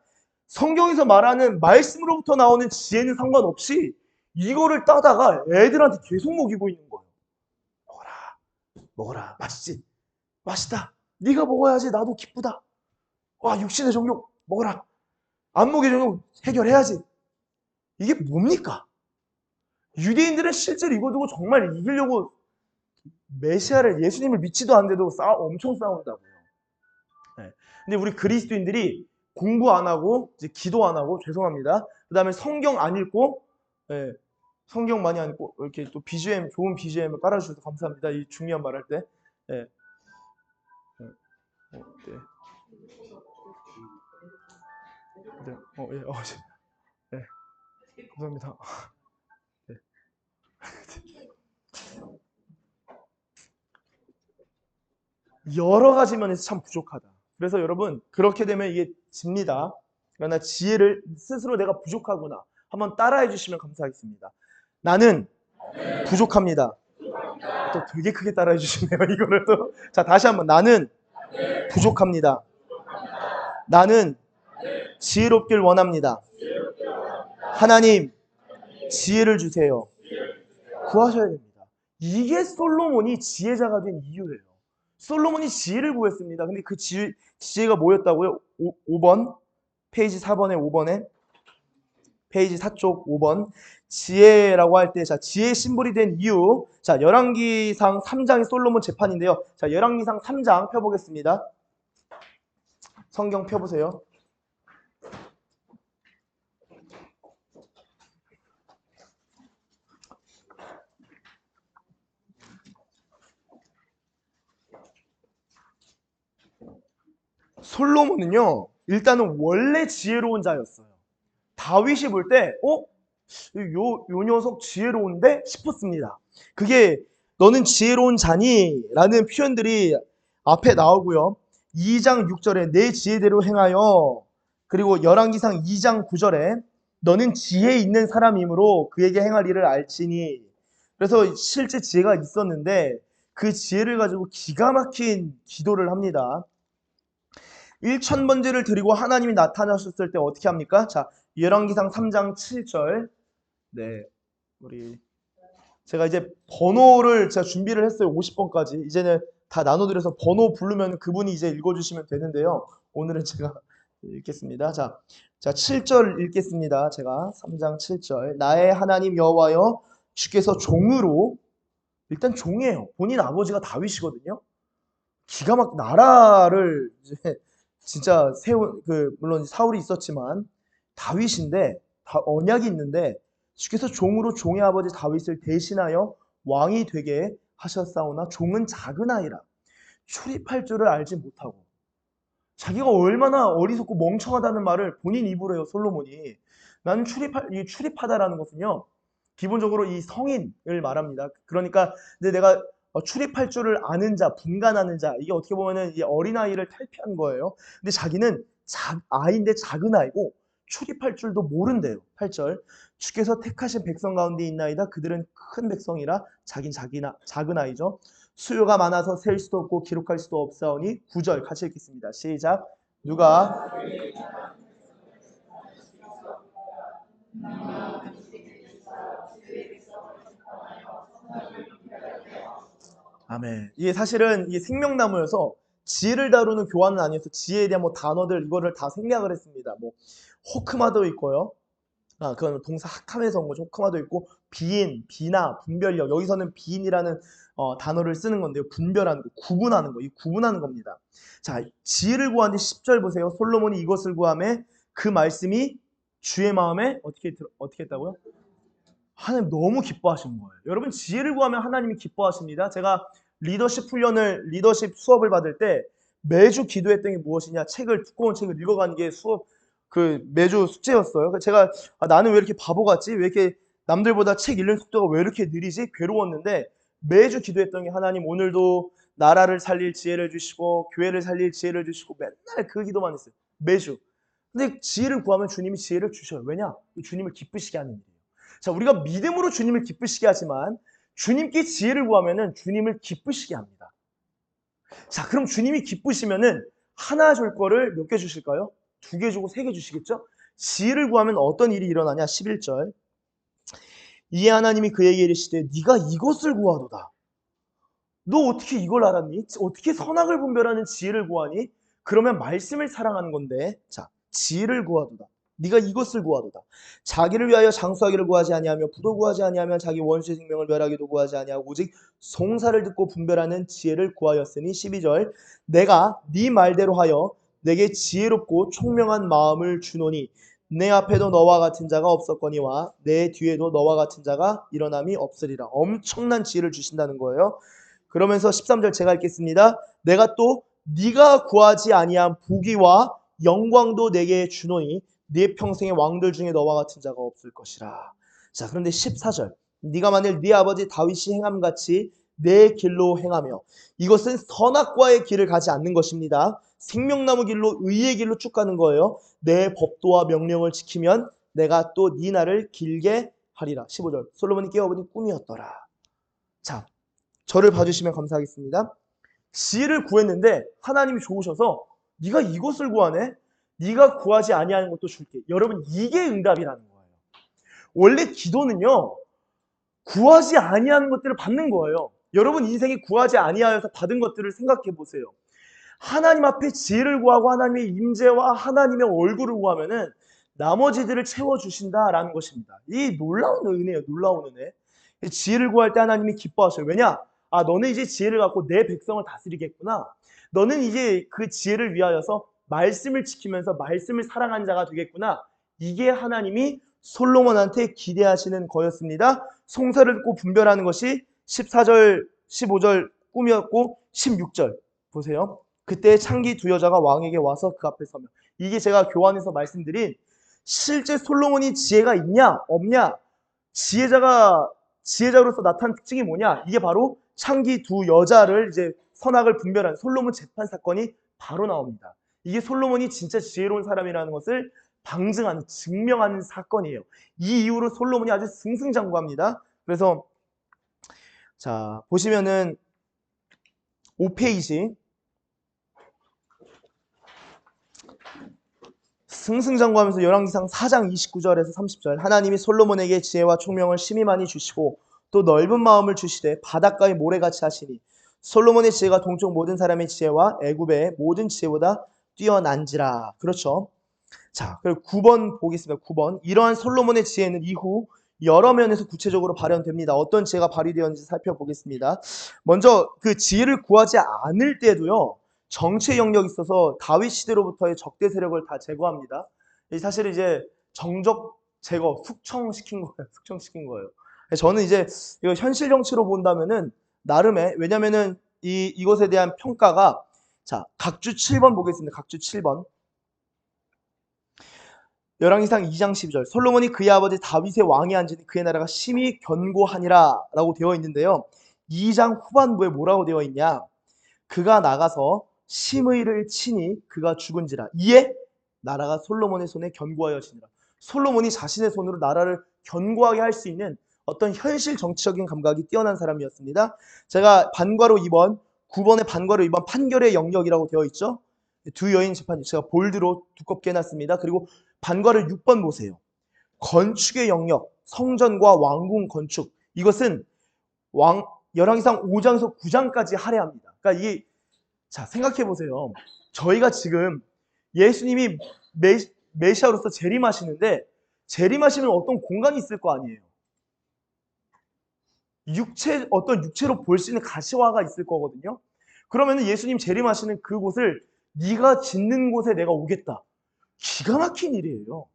[SPEAKER 2] 성경에서 말하는 말씀으로부터 나오는 지혜는 상관없이 이거를 따다가 애들한테 계속 먹이고 있는 거예요. 먹어라. 맛있지? 맛있다. 네가 먹어야지 나도 기쁘다. 와, 육신의 정욕 먹어라. 안목의 정욕 해결해야지. 이게 뭡니까? 유대인들은 실제로 이거 두고 정말 이기려고 메시아를 예수님을 믿지도 않는데도 엄청 싸운다고요. 네. 근데 우리 그리스도인들이 공부 안 하고 이제 기도 안 하고 죄송합니다. 그다음에 성경 안 읽고 네. 성경 많이 안 읽고 이렇게 또 BGM 좋은 BGM을 깔아주셔서 감사합니다. 이 중요한 말 할 때. 네. 네. 네. 네. 예. 네. 감사합니다. 네. 여러 가지 면에서 참 부족하다. 그래서 여러분 그렇게 되면 이게 집니다. 그러나 지혜를 스스로 내가 부족하구나 한번 따라해 주시면 감사하겠습니다. 나는 부족합니다. 또 되게 크게 따라해 주시네요. 이거를 또. 자, 다시 한번 나는 부족합니다. 나는 지혜롭길 원합니다. 하나님 지혜를 주세요. 구하셔야 됩니다. 이게 솔로몬이 지혜자가 된 이유예요. 솔로몬이 지혜를 구했습니다. 근데 그 지혜가 뭐였다고요? 5번 페이지 4번에 5번에 페이지 4쪽 5번 지혜라고 할 때 자 지혜의 심볼이 된 이유 자 열왕기상 3장이 솔로몬 재판인데요. 자 열왕기상 3장 펴보겠습니다. 성경 펴보세요. 솔로몬은요 일단은 원래 지혜로운 자였어요. 다윗이 볼 때 요 녀석 지혜로운데 싶었습니다. 그게 너는 지혜로운 자니? 라는 표현들이 앞에 나오고요. 2장 6절에 내 지혜대로 행하여 그리고 열왕기상 2장 9절에 너는 지혜 있는 사람이므로 그에게 행할 일을 알지니 그래서 실제 지혜가 있었는데 그 지혜를 가지고 기가 막힌 기도를 합니다. 1,000번제를 드리고 하나님이 나타나셨을 때 어떻게 합니까? 자, 열왕기상 3장 7절 네, 제가 이제 번호를 제가 준비를 했어요. 50번까지. 이제는 다 나눠드려서 번호 부르면 그분이 이제 읽어주시면 되는데요. 오늘은 제가 읽겠습니다. 자 7절 읽겠습니다. 제가 3장 7절. 나의 하나님 여호와여 주께서 종으로 일단 종이에요. 본인 아버지가 다윗이거든요. 기가 막 나라를 이제 진짜 세운 물론 사울이 있었지만 다윗인데 언약이 있는데 주께서 종으로 종의 아버지 다윗을 대신하여 왕이 되게 하셨사오나 종은 작은 아이라 출입할 줄을 알지 못하고. 자기가 얼마나 어리석고 멍청하다는 말을 본인 입으로 해요, 솔로몬이. 나는 이 출입하다라는 것은요, 기본적으로 이 성인을 말합니다. 그러니까 이제 내가 출입할 줄을 아는 자, 분간하는 자, 이게 어떻게 보면은 이 어린아이를 탈피한 거예요. 근데 자기는 아이인데 작은 아이고 출입할 줄도 모른대요. 8절. 주께서 택하신 백성 가운데 있나이다. 그들은 큰 백성이라 자긴 작은 아이죠. 수요가 많아서 셀 수도 없고 기록할 수도 없사오니 9절 같이 읽겠습니다. 시작. 누가 아멘. 이게 사실은 이게 생명나무여서 지혜를 다루는 교환은 아니어서 지혜에 대한 뭐 단어들 이거를 다 생략을 했습니다. 뭐 호크마도 있고요. 그건 동사 학함에서 온 거죠. 호크마도 있고 비인, 비나, 분별력. 여기서는 비인이라는 단어를 쓰는 건데요. 분별하는 거, 구분하는 거, 이 구분하는 겁니다. 자, 지혜를 구하는데 10절 보세요. 솔로몬이 이것을 구하매 그 말씀이 주의 마음에 어떻게 했다고요? 하나님 너무 기뻐하시는 거예요. 여러분 지혜를 구하면 하나님이 기뻐하십니다. 제가 리더십 수업을 받을 때 매주 기도했던 게 무엇이냐? 두꺼운 책을 읽어가는 게 수업 매주 숙제였어요. 제가 나는 왜 이렇게 바보 같지? 왜 이렇게 남들보다 책 읽는 속도가 왜 이렇게 느리지? 괴로웠는데 매주 기도했던 게 하나님 오늘도 나라를 살릴 지혜를 주시고 교회를 살릴 지혜를 주시고 맨날 그 기도만 했어요. 매주. 근데 지혜를 구하면 주님이 지혜를 주셔요. 왜냐? 주님을 기쁘시게 하는 일이에요. 자, 우리가 믿음으로 주님을 기쁘시게 하지만 주님께 지혜를 구하면은 주님을 기쁘시게 합니다. 자, 그럼 주님이 기쁘시면은 하나 줄 거를 몇 개 주실까요? 2개 주고 3개 주시겠죠? 지혜를 구하면 어떤 일이 일어나냐? 11절. 이에 하나님이 그에게 이르시되 네가 이것을 구하도다. 너 어떻게 이걸 알았니? 어떻게 선악을 분별하는 지혜를 구하니? 그러면 말씀을 사랑하는 건데. 자, 지혜를 구하도다. 네가 이것을 구하도다. 자기를 위하여 장수하기를 구하지 아니하며 부도 구하지 아니하며 자기 원수의 생명을 멸하기도 구하지 아니하고 오직 송사를 듣고 분별하는 지혜를 구하였으니 12절. 내가 네 말대로 하여 내게 지혜롭고 총명한 마음을 주노니 내 앞에도 너와 같은 자가 없었거니와 내 뒤에도 너와 같은 자가 일어남이 없으리라. 엄청난 지혜를 주신다는 거예요. 그러면서 13절 제가 읽겠습니다. 내가 또 네가 구하지 아니한 부귀와 영광도 내게 주노니 네 평생의 왕들 중에 너와 같은 자가 없을 것이라. 자, 그런데 14절. 네가 만일 네 아버지 다윗이 행함같이 내 길로 행하며, 이것은 선악과의 길을 가지 않는 것입니다. 생명나무 길로 의의 길로 쭉 가는 거예요. 내 법도와 명령을 지키면 내가 또 네 날을 길게 하리라. 15절. 솔로몬이 깨어보니 꿈이었더라. 자, 저를 봐주시면 감사하겠습니다. 지혜를 구했는데 하나님이 좋으셔서 네가 이것을 구하네? 네가 구하지 아니하는 것도 줄게. 여러분 이게 응답이라는 거예요. 원래 기도는요. 구하지 아니하는 것들을 받는 거예요. 여러분 인생에 구하지 아니하여서 받은 것들을 생각해 보세요. 하나님 앞에 지혜를 구하고 하나님의 임재와 하나님의 얼굴을 구하면은 나머지들을 채워주신다라는 것입니다. 이 놀라운 은혜예요. 놀라운 은혜. 지혜를 구할 때 하나님이 기뻐하셔요. 왜냐? 너는 이제 지혜를 갖고 내 백성을 다스리겠구나. 너는 이제 그 지혜를 위하여서 말씀을 지키면서 말씀을 사랑하는 자가 되겠구나. 이게 하나님이 솔로몬한테 기대하시는 거였습니다. 송사를 듣고 분별하는 것이 14절, 15절 꿈이었고 16절 보세요. 그때 창기 두 여자가 왕에게 와서 그 앞에 서면, 이게 제가 교환해서 말씀드린 실제 솔로몬이 지혜가 있냐 없냐, 지혜자로서 나타난 특징이 뭐냐, 이게 바로 창기 두 여자를 이제 선악을 분별한 솔로몬 재판 사건이 바로 나옵니다. 이게 솔로몬이 진짜 지혜로운 사람이라는 것을 방증하는, 증명하는 사건이에요. 이 이후로 솔로몬이 아주 승승장구합니다. 그래서 자 보시면은 5페이지 승승장구하면서 열왕기상 4장 29절에서 30절. 하나님이 솔로몬에게 지혜와 총명을 심히 많이 주시고 또 넓은 마음을 주시되 바닷가의 모래같이 하시니 솔로몬의 지혜가 동쪽 모든 사람의 지혜와 애굽의 모든 지혜보다 뛰어난지라. 그렇죠. 자, 그리고 9번 보겠습니다. 9번. 이러한 솔로몬의 지혜는 이후 여러 면에서 구체적으로 발현됩니다. 어떤 지혜가 발휘되었는지 살펴보겠습니다. 먼저 그 지혜를 구하지 않을 때도요, 정치의 영역이 있어서 다윗 시대로부터의 적대 세력을 다 제거합니다. 사실 이제 정적 제거, 숙청시킨 거예요. 저는 이제 이거 현실 정치로 본다면은 나름의, 왜냐면은 이것에 대한 평가가, 자, 각주 7번 보겠습니다. 각주 7번. 열왕기상 2장 12절. 솔로몬이 그의 아버지 다윗의 왕이 앉으니 그의 나라가 심히 견고하니라 라고 되어 있는데요. 2장 후반부에 뭐라고 되어 있냐? 그가 나가서 심의를 치니 그가 죽은지라. 이에 나라가 솔로몬의 손에 견고하여지니라. 솔로몬이 자신의 손으로 나라를 견고하게 할 수 있는 어떤 현실 정치적인 감각이 뛰어난 사람이었습니다. 제가 반괄호 2번, 9번의 반괄호 2번 판결의 영역이라고 되어 있죠. 두 여인 재판 제가 볼드로 두껍게 해놨습니다. 그리고 반괄호 6번 보세요. 건축의 영역, 성전과 왕궁 건축. 이것은 열왕기상 5장에서 9장까지 할애합니다. 그러니까 자, 생각해 보세요. 저희가 지금 예수님이 메시아로서 재림하시는데 재림하시면 어떤 공간이 있을 거 아니에요. 어떤 육체로 볼 수 있는 가시화가 있을 거거든요. 그러면 예수님 재림하시는 그곳을 네가 짓는 곳에 내가 오겠다. 기가 막힌 일이에요.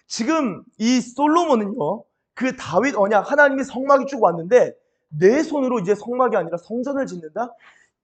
[SPEAKER 2] 지금 이 솔로몬은요, 그 다윗 언약, 하나님이 성막이 쭉 왔는데 내 손으로 이제 성막이 아니라 성전을 짓는다?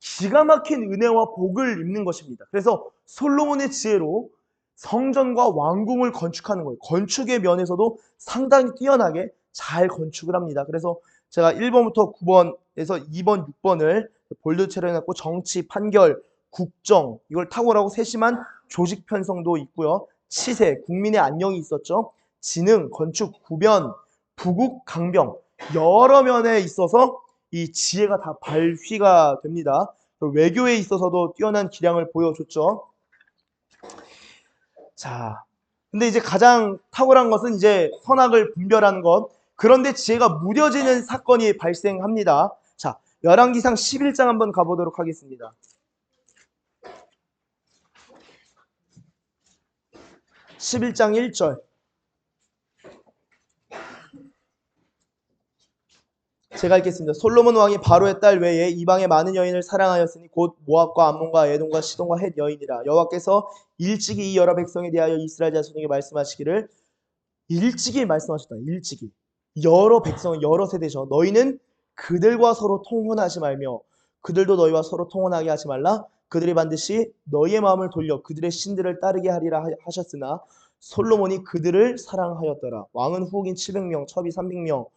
[SPEAKER 2] 기가 막힌 은혜와 복을 입는 것입니다. 그래서 솔로몬의 지혜로 성전과 왕궁을 건축하는 거예요. 건축의 면에서도 상당히 뛰어나게 잘 건축을 합니다. 그래서 제가 1번부터 9번에서 2번, 6번을 볼드체로 해놨고, 정치, 판결, 국정, 이걸 탁월하고 세심한 조직 편성도 있고요. 치세, 국민의 안녕이 있었죠. 지능, 건축, 구변, 부국, 강병, 여러 면에 있어서 이 지혜가 다 발휘가 됩니다. 외교에 있어서도 뛰어난 기량을 보여줬죠. 자, 근데 이제 가장 탁월한 것은 이제 선악을 분별하는 것. 그런데 지혜가 무뎌지는 사건이 발생합니다. 자, 열왕기상 11장 한번 가보도록 하겠습니다. 11장 1절. 제가 읽겠습니다. 솔로몬 왕이 바로의 딸 외에 이방의 많은 여인을 사랑하였으니 곧 모압과 암몬과 에돔과 시돈과 헷 여인이라. 여호와께서 일찍이 이 여러 백성에 대하여 이스라엘 자손에게 말씀하시기를, 일찍이 말씀하셨다. 일찍이. 여러 백성, 여러 세대죠. 너희는 그들과 서로 통혼하지 말며 그들도 너희와 서로 통혼하게 하지 말라. 그들이 반드시 너희의 마음을 돌려 그들의 신들을 따르게 하리라 하셨으나 솔로몬이 그들을 사랑하였더라. 왕은 후국인 700명, 첩이 300명,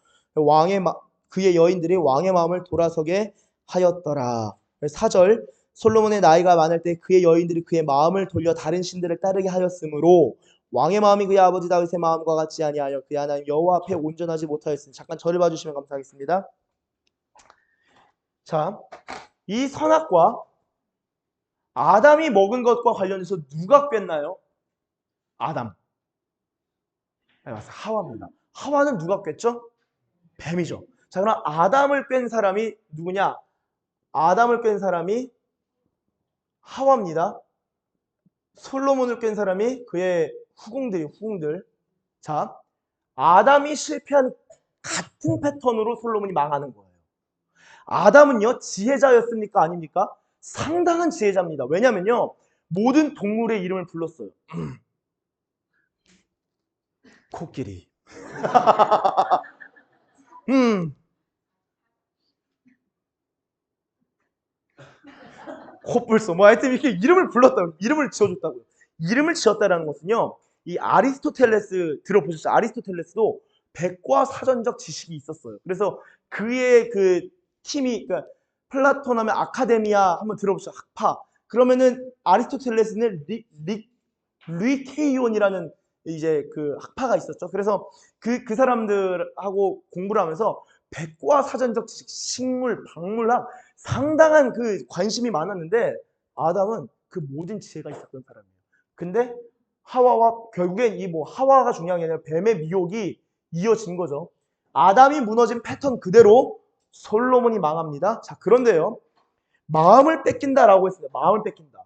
[SPEAKER 2] 그의 여인들이 왕의 마음을 돌아서게 하였더라. 4절. 솔로몬의 나이가 많을 때 그의 여인들이 그의 마음을 돌려 다른 신들을 따르게 하였으므로 왕의 마음이 그의 아버지 다윗의 마음과 같지 아니하여 그의 하나님 여호와 앞에 온전하지 못하였으니. 잠깐 저를 봐주시면 감사하겠습니다. 자, 이 선악과 아담이 먹은 것과 관련해서 누가 꿰나요? 아담. 하와입니다. 하와는 누가 꿰죠? 뱀이죠. 자, 그럼 아담을 꿰는 사람이 누구냐? 아담을 꿰는 사람이 하와입니다. 솔로몬을 깬 사람이 그의 후궁들. 자, 아담이 실패한 같은 패턴으로 솔로몬이 망하는 거예요. 아담은요, 지혜자였습니까? 아닙니까? 상당한 지혜자입니다. 왜냐면요, 모든 동물의 이름을 불렀어요. 코끼리. 코뿔소. 뭐 하여튼 이렇게 이름을 불렀다고, 이름을 지어줬다고요. 이름을 지었다는 것은요, 이 아리스토텔레스 들어보셨죠? 아리스토텔레스도 백과 사전적 지식이 있었어요. 그래서 그의 그 팀이, 그러니까 플라톤 하면 아카데미아 한번 들어보셨죠? 학파. 그러면은 아리스토텔레스는 리케이온이라는 이제 그 학파가 있었죠. 그래서 그 사람들하고 공부를 하면서 백과 사전적 지식, 식물, 박물학 상당한 그 관심이 많았는데 아담은 그 모든 지혜가 있었던 사람이에요. 근데 하와와 결국엔 이 뭐 하와가 중요한 게 아니라 뱀의 미혹이 이어진 거죠. 아담이 무너진 패턴 그대로 솔로몬이 망합니다. 자, 그런데요. 마음을 뺏긴다라고 했습니다. 마음을 뺏긴다.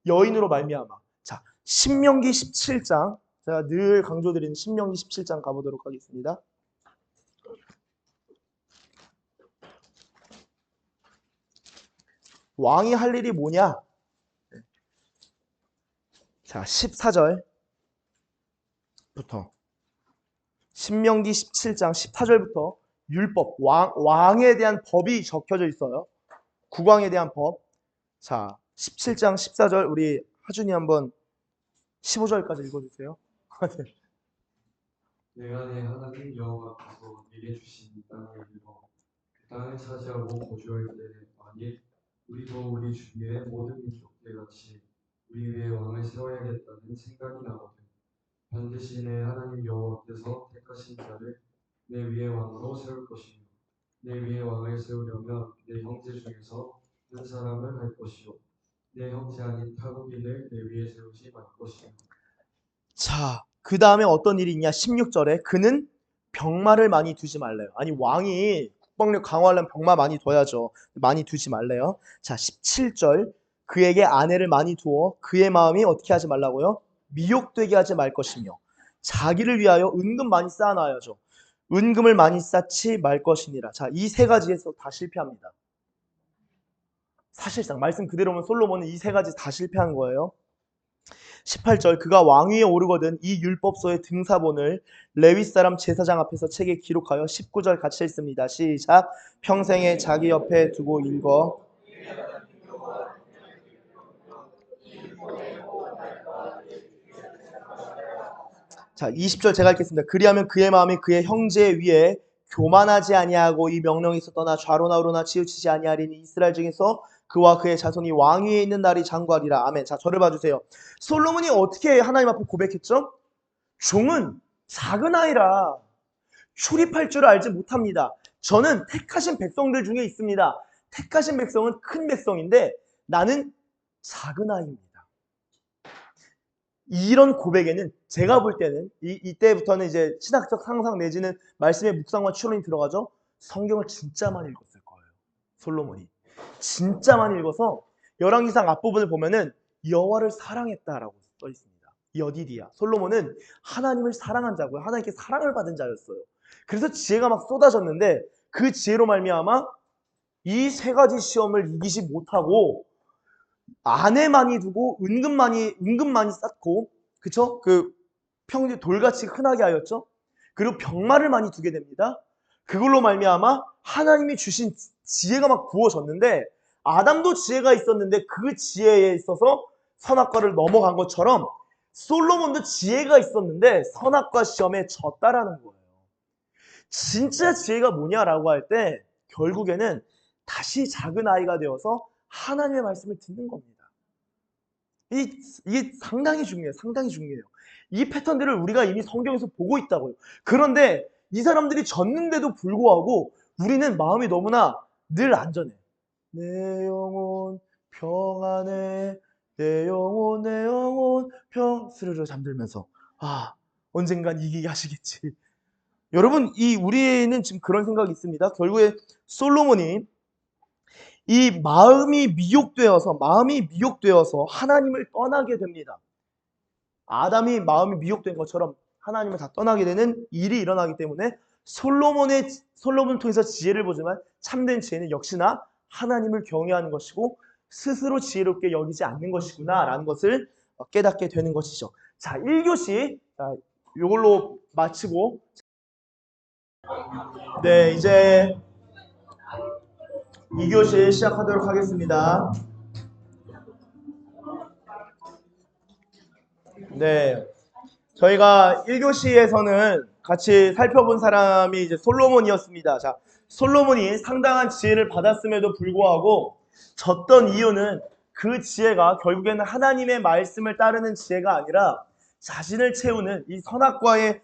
[SPEAKER 2] 여인으로 말미암아. 자, 신명기 17장. 제가 늘 강조드리는 신명기 17장 가보도록 하겠습니다. 왕이 할 일이 뭐냐? 자, 14절부터 신명기 17장 14절부터 율법, 왕에 대한 법이 적혀져 있어요. 국왕에 대한 법. 자, 17장 14절 우리 하준이 한번 15절까지 읽어주세요.
[SPEAKER 3] 내가 내 하나님 여호와께서 네게 주신 이 땅을 입어 그 땅을 차지하고 거주할 때 만일 우리도 우리 주위의 모든 민족들 같이 우리 위에 왕을 세워야겠다는 생각이 나거든 반드시 내 하나님 여호와께서 택하신 자를 내 위에 왕으로 세울 것이며 내 위에 왕을 세우려면 내 형제 중에서 한 사람을 할 것이요 내 형제 아닌 타국인을 내 위에 세우지 말 것이며.
[SPEAKER 2] 자, 그 다음에 어떤 일이 있냐? 16절에 그는 병마를 많이 두지 말래요. 아니, 왕이 국방력 강화하려면 병마 많이 둬야죠. 많이 두지 말래요. 자, 17절 그에게 아내를 많이 두어 그의 마음이 어떻게 하지 말라고요? 미혹되게 하지 말 것이며 자기를 위하여 은금 많이 쌓아놔야죠. 은금을 많이 쌓지 말 것이니라. 자, 이 세 가지에서 다 실패합니다. 사실상 말씀 그대로 보면 솔로몬은 이 세 가지 다 실패한 거예요. 18절 그가 왕위에 오르거든 이 율법서의 등사본을 레위 사람 제사장 앞에서 책에 기록하여 19절 같이 읽습니다. 시작. 평생에 자기 옆에 두고 읽어. 자, 20절 제가 읽겠습니다. 그리하면 그의 마음이 그의 형제 위에 교만하지 아니하고 이 명령에서 떠나 좌로나 우로나 치우치지 아니하리니 이스라엘 중에서 그와 그의 자손이 왕위에 있는 날이 장구하리라. 아멘. 자, 저를 봐주세요. 솔로몬이 어떻게 하나님 앞에 고백했죠? 종은 작은 아이라 출입할 줄 알지 못합니다. 저는 택하신 백성들 중에 있습니다. 택하신 백성은 큰 백성인데 나는 작은 아이입니다. 이런 고백에는 제가 볼 때는 이때부터는 이제 신학적 상상 내지는 말씀의 묵상과 추론이 들어가죠. 성경을 진짜 많이 읽었을 거예요. 솔로몬이. 진짜 많이 읽어서 열왕기상 앞부분을 보면은 여호와를 사랑했다라고 써 있습니다. 여디디야. 솔로몬은 하나님을 사랑한 자고요. 하나님께 사랑을 받은 자였어요. 그래서 지혜가 막 쏟아졌는데 그 지혜로 말미암아 이 세 가지 시험을 이기지 못하고 아내 많이 두고 은금 많이 쌓고 그쵸? 그 평지 돌같이 흔하게 하였죠. 그리고 병마를 많이 두게 됩니다. 그걸로 말미암아 하나님이 주신 지혜가 막 부어졌는데 아담도 지혜가 있었는데 그 지혜에 있어서 선악과를 넘어간 것처럼 솔로몬도 지혜가 있었는데 선악과 시험에 졌다라는 거예요. 진짜 지혜가 뭐냐라고 할 때 결국에는 다시 작은 아이가 되어서 하나님의 말씀을 듣는 겁니다. 이게 상당히 중요해요. 상당히 중요해요. 이 패턴들을 우리가 이미 성경에서 보고 있다고요. 그런데 이 사람들이 졌는데도 불구하고 우리는 마음이 너무나 늘 안전해. 내 영혼 평안해. 내 영혼 스르르 잠들면서 언젠간 이기게 하시겠지. 여러분 우리는 지금 그런 생각이 있습니다. 결국에 솔로몬이 이 마음이 미혹되어서 하나님을 떠나게 됩니다. 아담이 마음이 미혹된 것처럼 하나님을 다 떠나게 되는 일이 일어나기 때문에 솔로몬을 통해서 지혜를 보지만 참된 지혜는 역시나 하나님을 경외하는 것이고 스스로 지혜롭게 여기지 않는 것이구나 라는 것을 깨닫게 되는 것이죠. 자, 1교시 이걸로 마치고 네, 이제 2교시 시작하도록 하겠습니다. 네, 저희가 1교시에서는 같이 살펴본 사람이 이제 솔로몬이었습니다. 자, 솔로몬이 상당한 지혜를 받았음에도 불구하고 졌던 이유는 그 지혜가 결국에는 하나님의 말씀을 따르는 지혜가 아니라 자신을 채우는 이 선악과의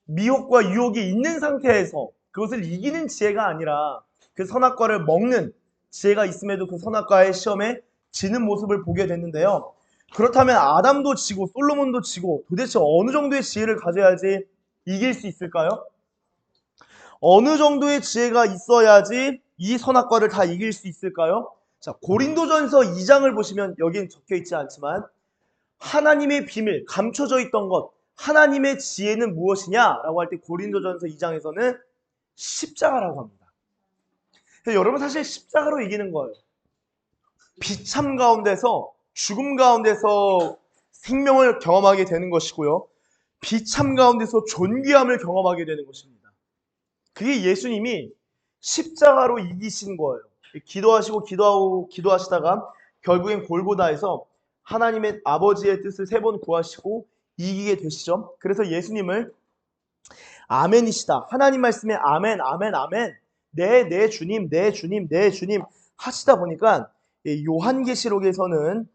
[SPEAKER 2] 미혹과 유혹이 있는 상태에서 그것을 이기는 지혜가 아니라 그 선악과를 먹는 지혜가 있음에도 그 선악과의 시험에 지는 모습을 보게 됐는데요. 그렇다면 아담도 지고 솔로몬도 지고 도대체 어느 정도의 지혜를 가져야지 이길 수 있을까요? 어느 정도의 지혜가 있어야지 이 선악과를 다 이길 수 있을까요? 자, 고린도전서 2장을 보시면 여기는 적혀 있지 않지만 하나님의 비밀, 감춰져 있던 것, 하나님의 지혜는 무엇이냐라고 할 때 고린도전서 2장에서는 십자가라고 합니다. 여러분 사실 십자가로 이기는 거예요. 비참 가운데서 죽음 가운데서 생명을 경험하게 되는 것이고요. 비참 가운데서 존귀함을 경험하게 되는 것입니다. 그게 예수님이 십자가로 이기신 거예요. 기도하시고 기도하시다가 결국엔 골고다에서 하나님의 아버지의 뜻을 3번 구하시고 이기게 되시죠. 그래서 예수님을 아멘이시다. 하나님 말씀에 아멘, 아멘, 아멘. 내 주님, 내 주님, 내 주님 하시다 보니까 요한계시록에서는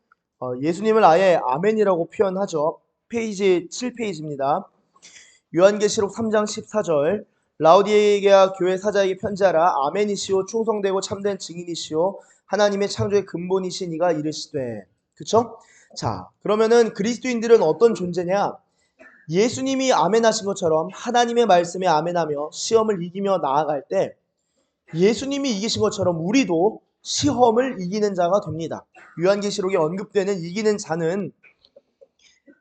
[SPEAKER 2] 예수님을 아예 아멘이라고 표현하죠. 페이지 7페이지입니다. 요한계시록 3장 14절 라우디게아 교회 사자에게 편지하라. 아멘이시오 충성되고 참된 증인이시오 하나님의 창조의 근본이신 이가 이르시되. 그쵸? 자, 그러면은 그리스도인들은 어떤 존재냐? 예수님이 아멘하신 것처럼 하나님의 말씀에 아멘하며 시험을 이기며 나아갈 때 예수님이 이기신 것처럼 우리도 시험을 이기는 자가 됩니다. 요한계시록에 언급되는 이기는 자는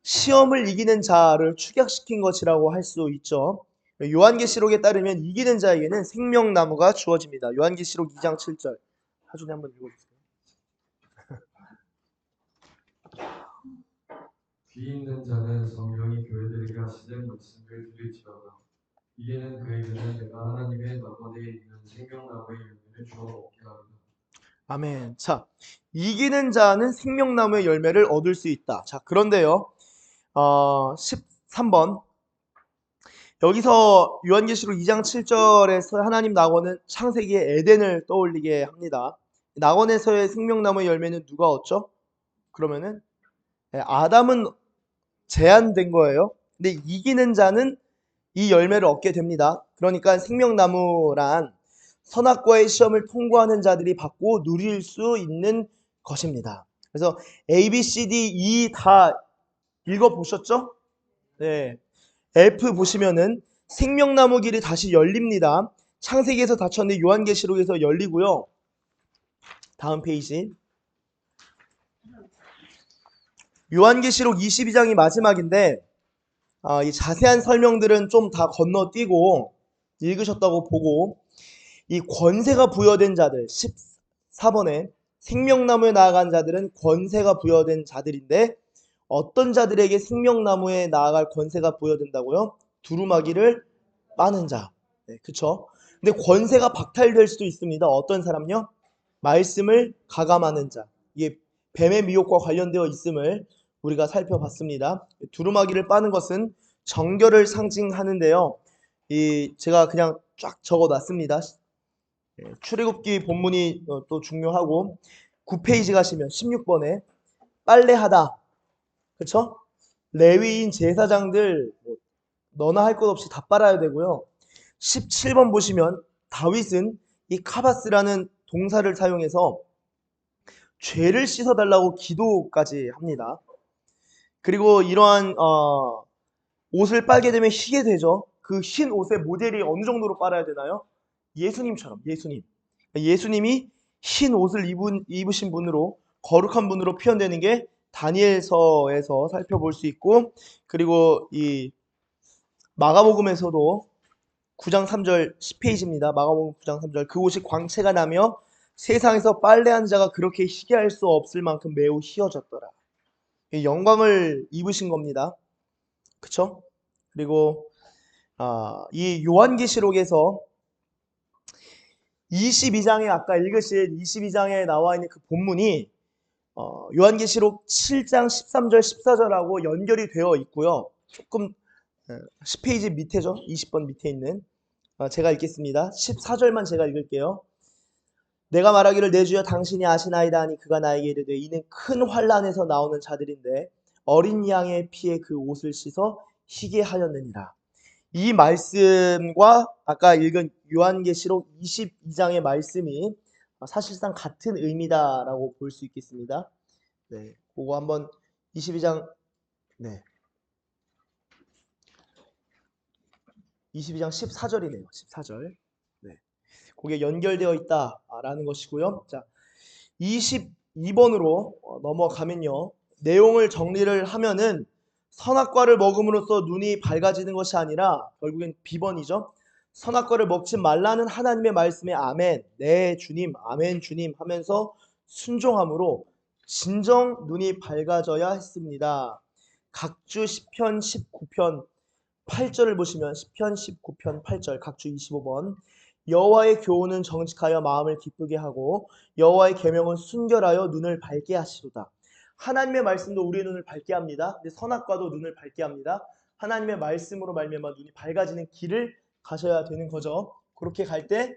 [SPEAKER 2] 시험을 이기는 자를 축약시킨 것이라고 할 수 있죠. 요한계시록에 따르면 이기는 자에게는 생명나무가 주어집니다. 요한계시록 2장 7절. 하준이 한번 읽어주세요.
[SPEAKER 3] 귀 있는 자는 성령이 교회들에게 하시는 말씀을 들을지어다. 이게는 그에게는 내가 하나님의 낙원에 있는 생명나무의 열매를 주어 먹게 하리라.
[SPEAKER 2] 아멘. 자, 이기는 자는 생명나무의 열매를 얻을 수 있다. 자, 그런데요. 13번. 여기서 요한계시록 2장 7절에서 하나님 낙원은 창세기의 에덴을 떠올리게 합니다. 낙원에서의 생명나무의 열매는 누가 얻죠? 그러면은 아담은 제한된 거예요. 근데 이기는 자는 이 열매를 얻게 됩니다. 그러니까 생명나무란 선악과의 시험을 통과하는 자들이 받고 누릴 수 있는 것입니다. 그래서 A, B, C, D, E 다 읽어보셨죠? 네. F 보시면은 생명나무 길이 다시 열립니다. 창세기에서 닫혔는데 요한계시록에서 열리고요. 다음 페이지. 요한계시록 22장이 마지막인데 이 자세한 설명들은 좀 다 건너뛰고 읽으셨다고 보고 이 권세가 부여된 자들 14번에 생명나무에 나아간 자들은 권세가 부여된 자들인데 어떤 자들에게 생명나무에 나아갈 권세가 부여된다고요? 두루마기를 빠는 자. 네, 그쵸? 근데 권세가 박탈될 수도 있습니다. 어떤 사람요? 말씀을 가감하는 자. 이게 뱀의 미혹과 관련되어 있음을 우리가 살펴봤습니다. 두루마기를 빠는 것은 정결을 상징하는데요. 제가 그냥 쫙 적어놨습니다. 출애굽기 본문이 또 중요하고 9페이지 가시면 16번에 빨래하다. 그쵸? 레위인 제사장들 너나 할 것 없이 다 빨아야 되고요. 17번 보시면 다윗은 이 카바스라는 동사를 사용해서 죄를 씻어달라고 기도까지 합니다. 그리고 이러한 옷을 빨게 되면 희게 되죠. 그 흰 옷의 모델이 어느 정도로 빨아야 되나요? 예수님처럼 예수님이 흰 옷을 입으신 분으로 거룩한 분으로 표현되는 게 다니엘서에서 살펴볼 수 있고 그리고 이 마가복음에서도 9장 3절 10페이지입니다. 마가복음 9장 3절 그 옷이 광채가 나며 세상에서 빨래한 자가 그렇게 희게 할 수 없을 만큼 매우 희어졌더라. 영광을 입으신 겁니다. 그쵸? 그리고 이 요한계시록에서 22장에 아까 읽으신 22장에 나와 있는 그 본문이 요한계시록 7장 13절 14절하고 연결이 되어 있고요. 조금 10페이지 밑에죠. 20번 밑에 있는 제가 읽겠습니다. 14절만 제가 읽을게요. 내가 말하기를 내 주여 당신이 아시나이다 하니 그가 나에게 이르되 이는 큰 환난에서 나오는 자들인데 어린 양의 피에 그 옷을 씻어 희게 하였느니라. 이 말씀과 아까 읽은 요한계시록 22장의 말씀이 사실상 같은 의미다라고 볼 수 있겠습니다. 네, 그거 한번 22장 22장 14절이네요. 14절. 네. 그게 연결되어 있다라는 것이고요. 자, 22번으로 넘어가면요. 내용을 정리를 하면은 선악과를 먹음으로써 눈이 밝아지는 것이 아니라 결국엔 비번이죠. 선악과를 먹지 말라는 하나님의 말씀에 아멘, 네 주님, 아멘 주님 하면서 순종함으로 진정 눈이 밝아져야 했습니다. 각주 시편 19편 8절을 보시면 시편 19편 8절 각주 25번 여호와의 교훈은 정직하여 마음을 기쁘게 하고 여호와의 계명은 순결하여 눈을 밝게 하시도다. 하나님의 말씀도 우리의 눈을 밝게 합니다. 근데 선악과도 눈을 밝게 합니다. 하나님의 말씀으로 말미암아 눈이 밝아지는 길을 가셔야 되는 거죠. 그렇게 갈 때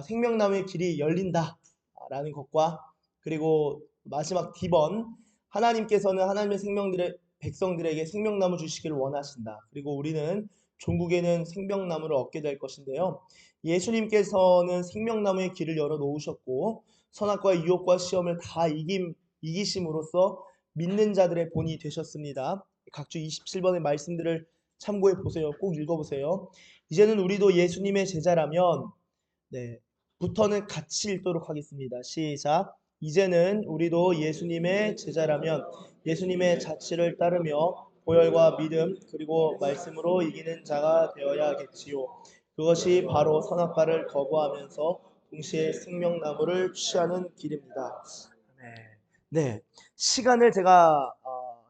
[SPEAKER 2] 생명나무의 길이 열린다라는 것과 그리고 마지막 D번 하나님께서는 하나님의 백성들에게 생명나무 주시기를 원하신다. 그리고 우리는 종국에는 생명나무를 얻게 될 것인데요. 예수님께서는 생명나무의 길을 열어 놓으셨고 선악과의 유혹과 시험을 다 이기심으로써 믿는 자들의 본이 되셨습니다. 각주 27번의 말씀들을 참고해 보세요. 꼭 읽어보세요. 이제는 우리도 예수님의 제자라면 부터는 같이 읽도록 하겠습니다. 시작. 이제는 우리도 예수님의 제자라면 예수님의 자취를 따르며 보혈과 믿음 그리고 말씀으로 이기는 자가 되어야겠지요. 그것이 바로 선악과를 거부하면서 동시에 생명나무를 취하는 길입니다. 네, 시간을 제가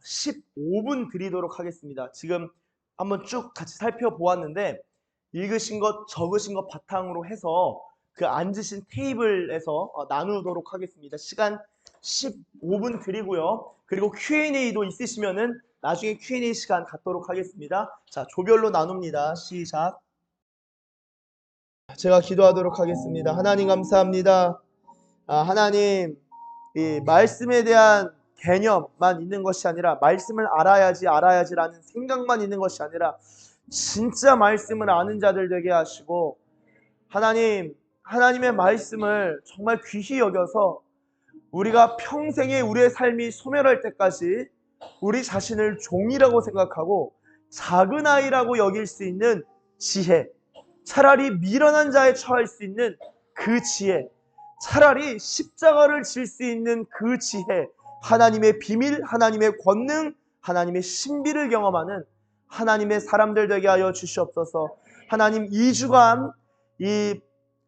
[SPEAKER 2] 15분 드리도록 하겠습니다. 지금 한번 쭉 같이 살펴보았는데 읽으신 것, 적으신 것 바탕으로 해서 그 앉으신 테이블에서 나누도록 하겠습니다. 시간 15분 드리고요. 그리고 Q&A도 있으시면은 나중에 Q&A 시간 갖도록 하겠습니다. 자, 조별로 나눕니다. 시작. 제가 기도하도록 하겠습니다. 하나님 감사합니다. 하나님, 이 말씀에 대한 개념만 있는 것이 아니라 말씀을 알아야지라는 생각만 있는 것이 아니라 진짜 말씀을 아는 자들 되게 하시고 하나님의 말씀을 정말 귀히 여겨서 우리가 평생에 우리의 삶이 소멸할 때까지 우리 자신을 종이라고 생각하고 작은 아이라고 여길 수 있는 지혜, 차라리 미련한 자에 처할 수 있는 그 지혜, 차라리 십자가를 질 수 있는 그 지혜, 하나님의 비밀, 하나님의 권능, 하나님의 신비를 경험하는 하나님의 사람들 되게 하여 주시옵소서. 하나님 2주간 이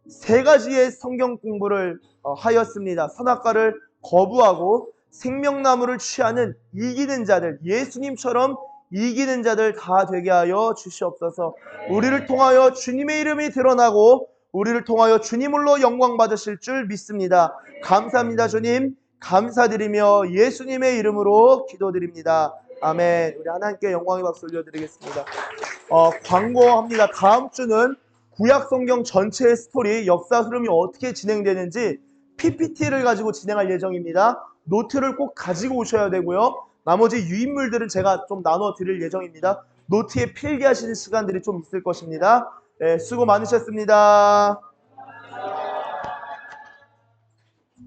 [SPEAKER 2] 3가지의 성경 공부를 하였습니다. 선악과를 거부하고 생명나무를 취하는 이기는 자들, 예수님처럼 이기는 자들 다 되게 하여 주시옵소서. 우리를 통하여 주님의 이름이 드러나고 우리를 통하여 주님으로 영광 받으실 줄 믿습니다. 감사합니다. 주님 감사드리며 예수님의 이름으로 기도드립니다. 아멘. 우리 하나님께 영광의 박수 올려드리겠습니다. 광고합니다. 다음 주는 구약 성경 전체의 스토리, 역사 흐름이 어떻게 진행되는지 PPT를 가지고 진행할 예정입니다. 노트를 꼭 가지고 오셔야 되고요. 나머지 유인물들은 제가 좀 나눠 드릴 예정입니다. 노트에 필기하시는 시간들이 좀 있을 것입니다. 수고 많으셨습니다.